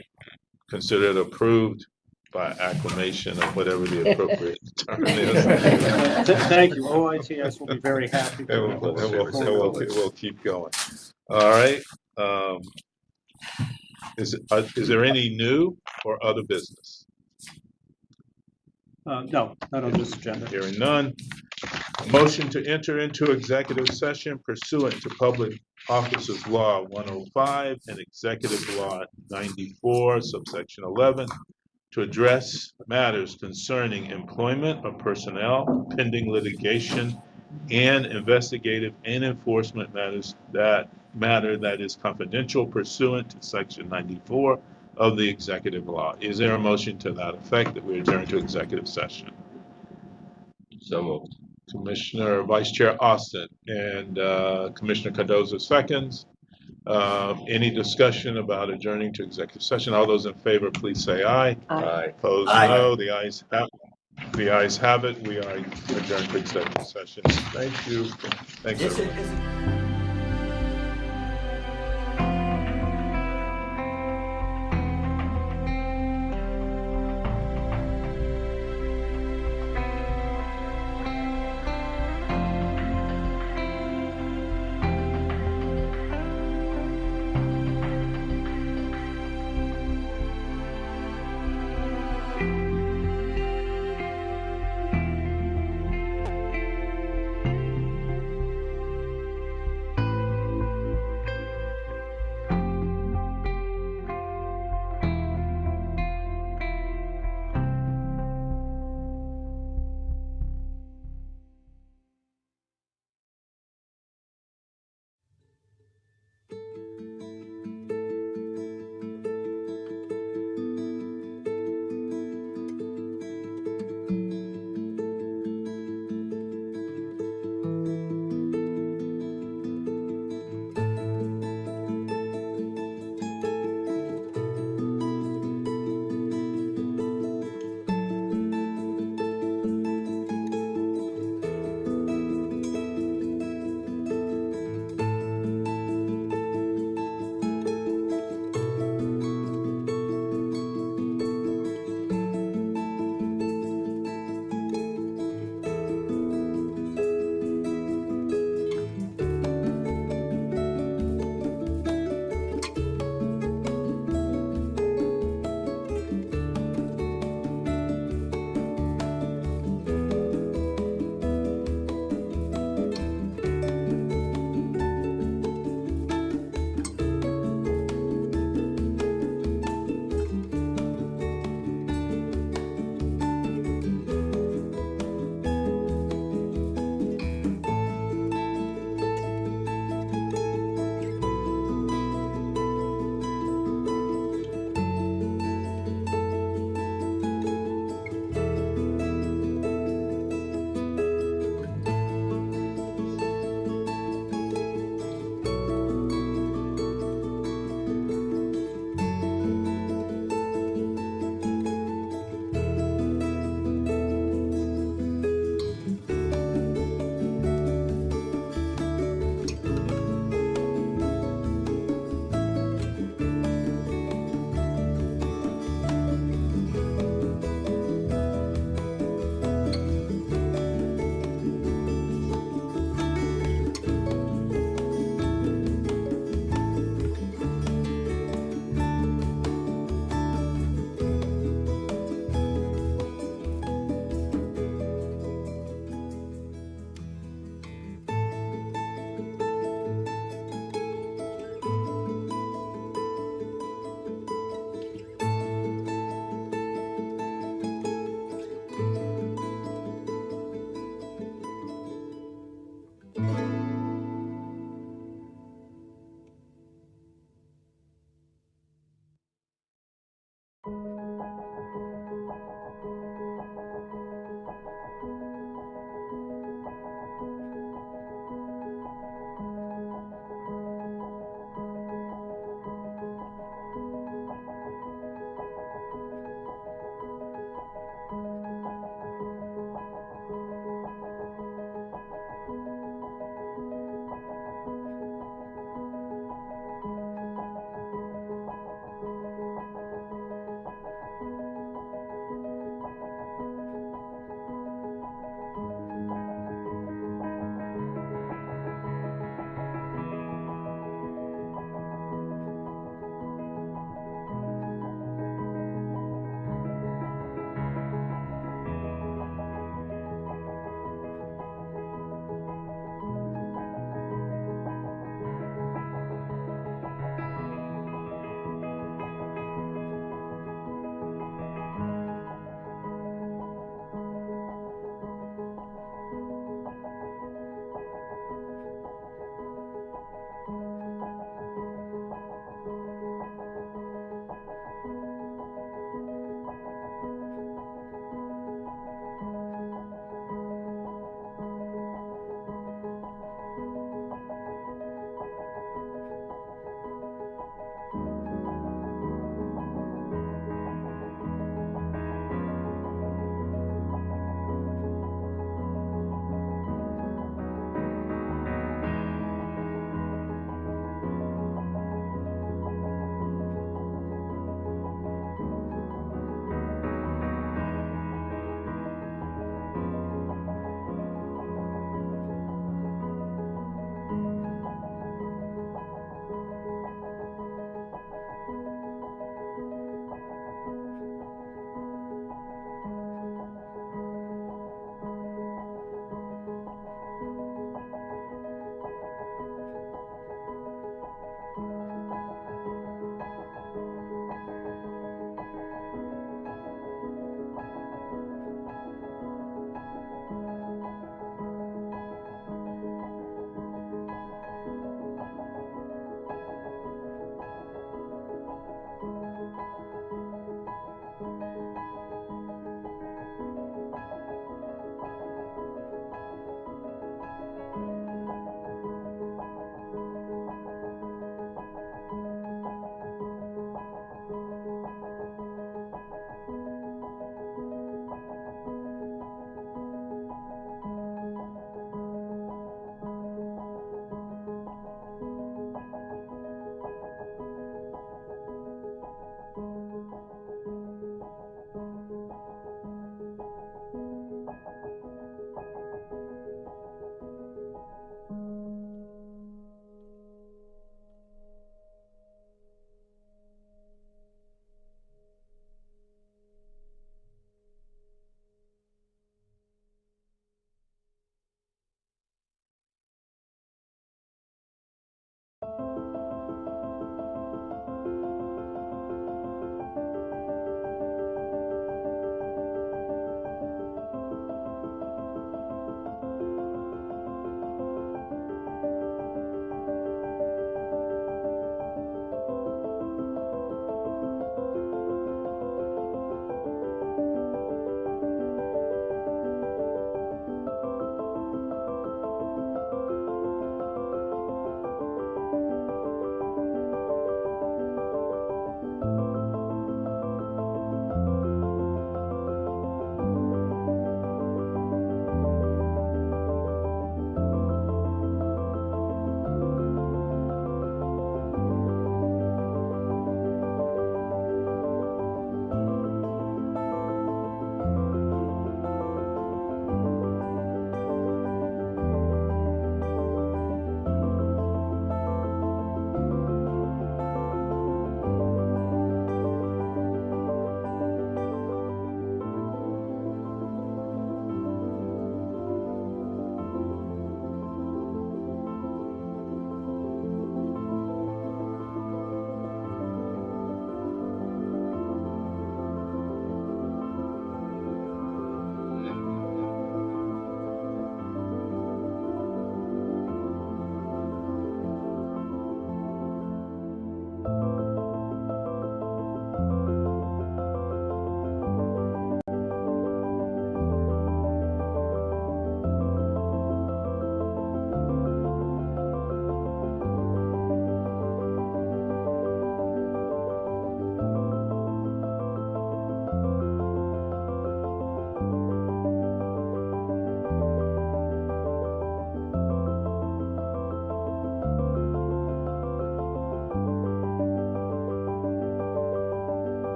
Consider it approved by acclamation or whatever the appropriate term is. Thank you. OITS will be very happy. We'll keep going. All right. Is there any new or other business? No, not on this agenda. Hearing none. Motion to enter into executive session pursuant to Public Officers Law 105 and Executive Law 94, subsection 11, to address matters concerning employment of personnel, pending litigation, and investigative and enforcement matters that is confidential pursuant to section 94 of the executive law. Is there a motion to that effect that we adjourn to executive session? So moved. Commissioner Vice Chair Austin and Commissioner Cardozo seconds. Any discussion about adjourning to executive session? All those in favor, please say aye. Aye. Opposed, Aye. no. The ayes have it. We are adjourned to executive session. Thank you. Thanks, everyone.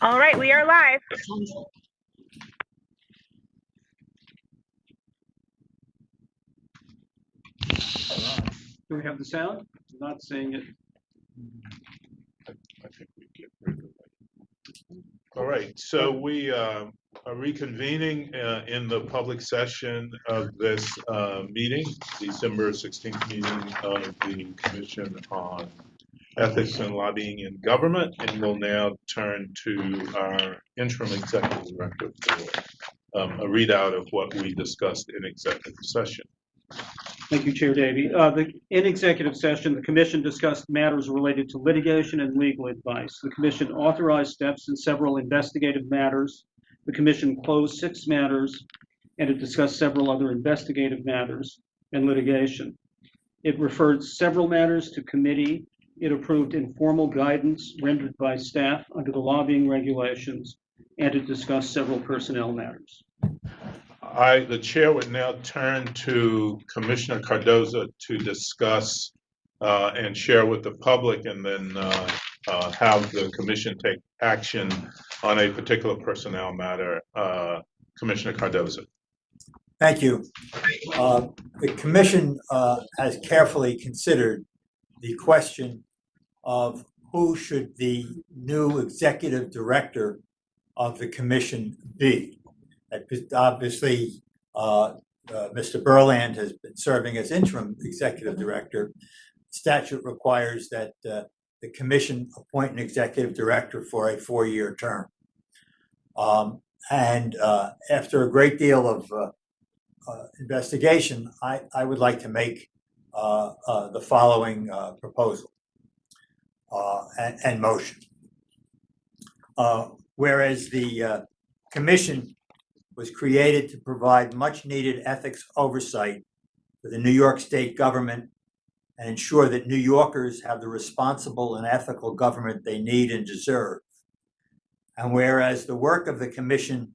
All right, we are live. Do we have the sound? I'm not seeing it. I think we get rid of it. All right, so we are reconvening in the public session of this meeting, December 16th meeting of the Commission on Ethics and Lobbying in Government, and we'll now turn to our interim executive director for a readout of what we discussed in executive session. Thank you, Chair Davey. In executive session, the Commission discussed matters related to litigation and legal advice. The Commission authorized steps in several investigative matters. The Commission closed 6 matters, and it discussed several other investigative matters and litigation. It referred several matters to committee. It approved informal guidance rendered by staff under the lobbying regulations, and it discussed several personnel matters. The chair would now turn to Commissioner Cardoza to discuss and share with the public, and then have the commission take action on a particular personnel matter. Commissioner Cardoza. Thank you. The commission has carefully considered the question of who should the new executive director of the commission be. Obviously, Mr. Berland has been serving as interim executive director. Statute requires that the commission appoint an executive director for a 4-year term. After a great deal of investigation, I would like to make the following proposal and motion. Whereas the commission was created to provide much-needed ethics oversight for the New York State government and ensure that New Yorkers have the responsible and ethical government they need and deserve. And whereas the work of the commission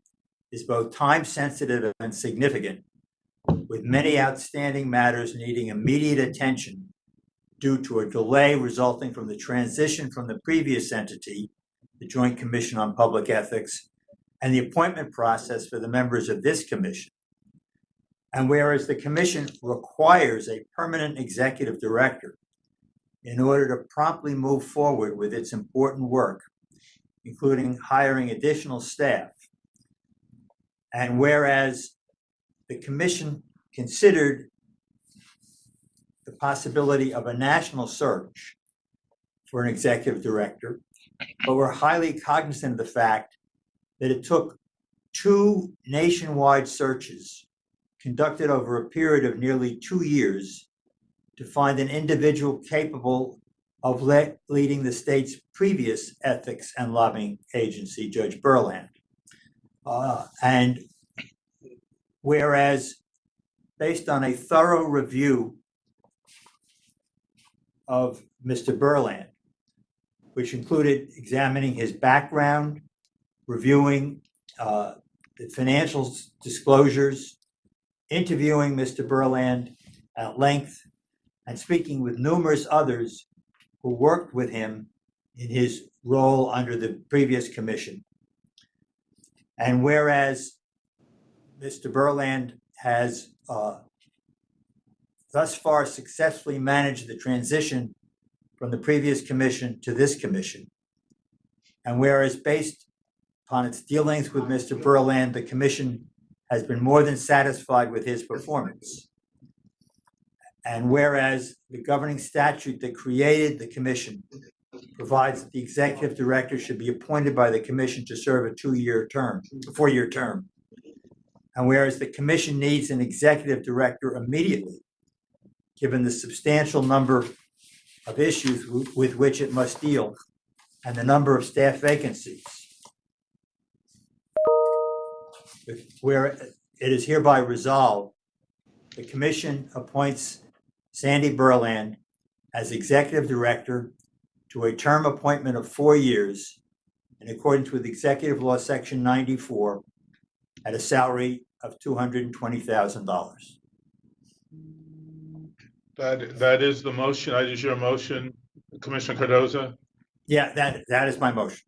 is both time-sensitive and significant, with many outstanding matters needing immediate attention due to a delay resulting from the transition from the previous entity, the Joint Commission on Public Ethics, and the appointment process for the members of this commission. And whereas the commission requires a permanent executive director in order to promptly move forward with its important work, including hiring additional staff. And whereas the commission considered the possibility of a national search for an executive director, but we're highly cognizant of the fact that it took 2 nationwide searches conducted over a period of nearly 2 years to find an individual capable of leading the state's previous ethics and lobbying agency, Judge Berland. And whereas, based on a thorough review of Mr. Berland, which included examining his background, reviewing the financial disclosures, interviewing Mr. Berland at length, and speaking with numerous others who worked with him in his role under the previous commission. And whereas Mr. Berland has thus far successfully managed the transition from the previous commission to this commission, and whereas based upon its dealings with Mr. Berland, the commission has been more than satisfied with his performance. And whereas the governing statute that created the commission provides that the executive director should be appointed by the commission to serve a 4-year term. And whereas the commission needs an executive director immediately, given the substantial number of issues with which it must deal and the number of staff vacancies. Where it is hereby resolved, the commission appoints Sandy Berland as executive director to a term appointment of 4 years in accordance with Executive Law Section 94 at a salary of $220,000. That is the motion. That is your motion, Commissioner Cardoza? Yeah, that is my motion.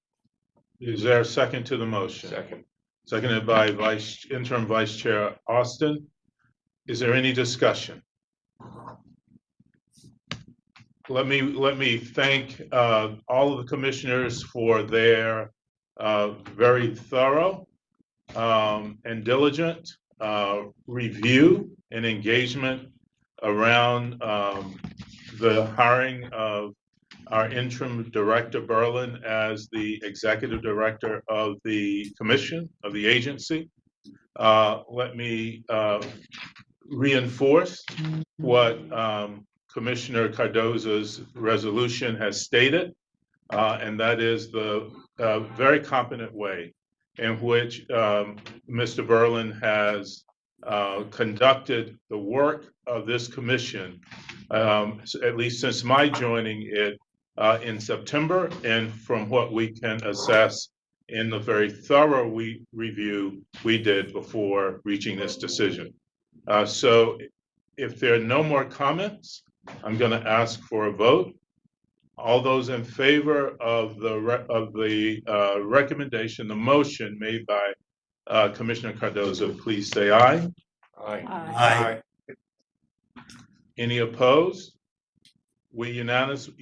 Is there a second to the motion? Second. Seconded by Interim Vice Chair Austin. Is there any discussion? Let me thank all of the commissioners for their very thorough and diligent review and engagement around the hiring of our interim director Berlin as the executive director of the commission, of the agency. Let me reinforce what Commissioner Cardozo's resolution has stated, and that is the very competent way in which Mr. Berlin has conducted the work of this commission, at least since my joining it in September, and from what we can assess in the very thorough review we did before reaching this decision. So if there are no more comments, I'm going to ask for a vote. All those in favor of the recommendation, the motion made by Commissioner Cardozo, please say aye. Aye. Aye. Any opposed? We unanimously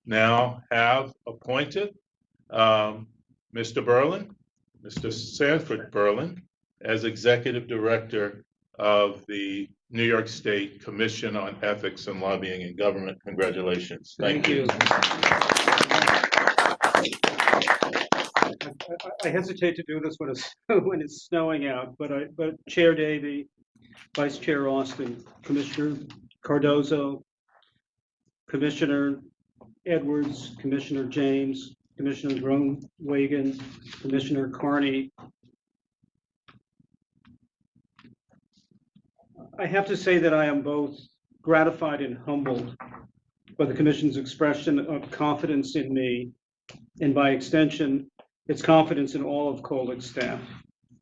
now have appointed Mr. Berlin, Mr. Sanford Berlin, as Executive Director of the New York State Commission on Ethics and Lobbying in Government. Congratulations. Thank you. I hesitate to do this when it's snowing out, but Chair Davey, Vice Chair Austin, Commissioner Cardozo, Commissioner Edwards, Commissioner James, Commissioner Groenwegen, Commissioner Carney. I have to say that I am both gratified and humbled by the Commission's expression of confidence in me, and by extension, its confidence in all of COLIG's staff.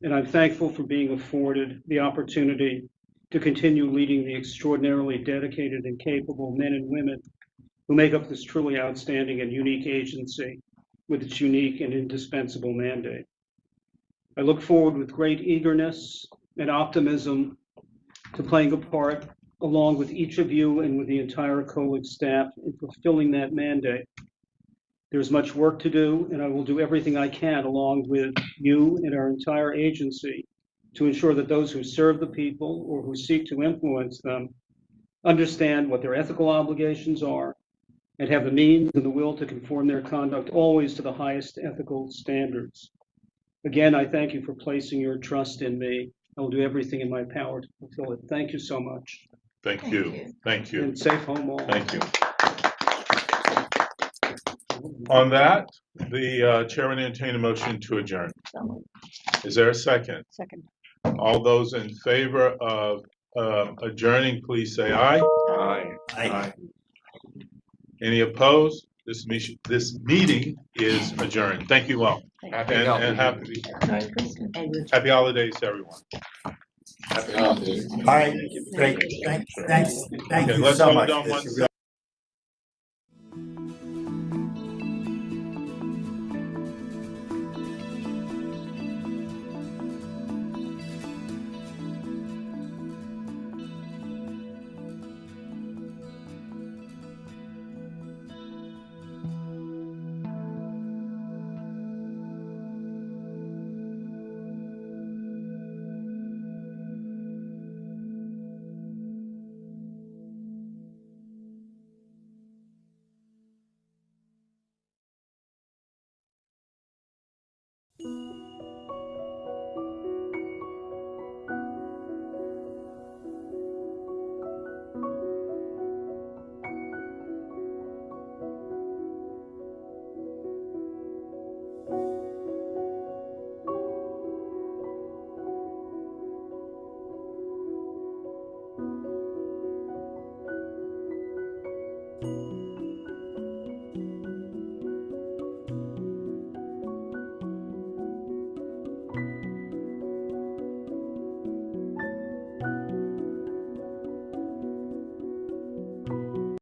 And I'm thankful for being afforded the opportunity to continue leading the extraordinarily dedicated and capable men and women who make up this truly outstanding and unique agency with its unique and indispensable mandate. I look forward with great eagerness and optimism to playing a part along with each of you and with the entire COLIG staff in fulfilling that mandate. There's much work to do, and I will do everything I can along with you and our entire agency to ensure that those who serve the people or who seek to influence them understand what their ethical obligations are and have the means and the will to conform their conduct always to the highest ethical standards. Again, I thank you for placing your trust in me. I will do everything in my power to fulfill it. Thank you so much. Thank you. Thank you. And safe home all. Thank you. On that, the chair will entertain a motion to adjourn. Is there a second? Second. All those in favor of adjourning, please say aye. Aye. Aye. Any opposed? This meeting is adjourned. Thank you all. Happy And holidays. happy holidays to everyone. Happy holidays. All right, great, thanks, thank Okay, you let's so hold much. on This one is really-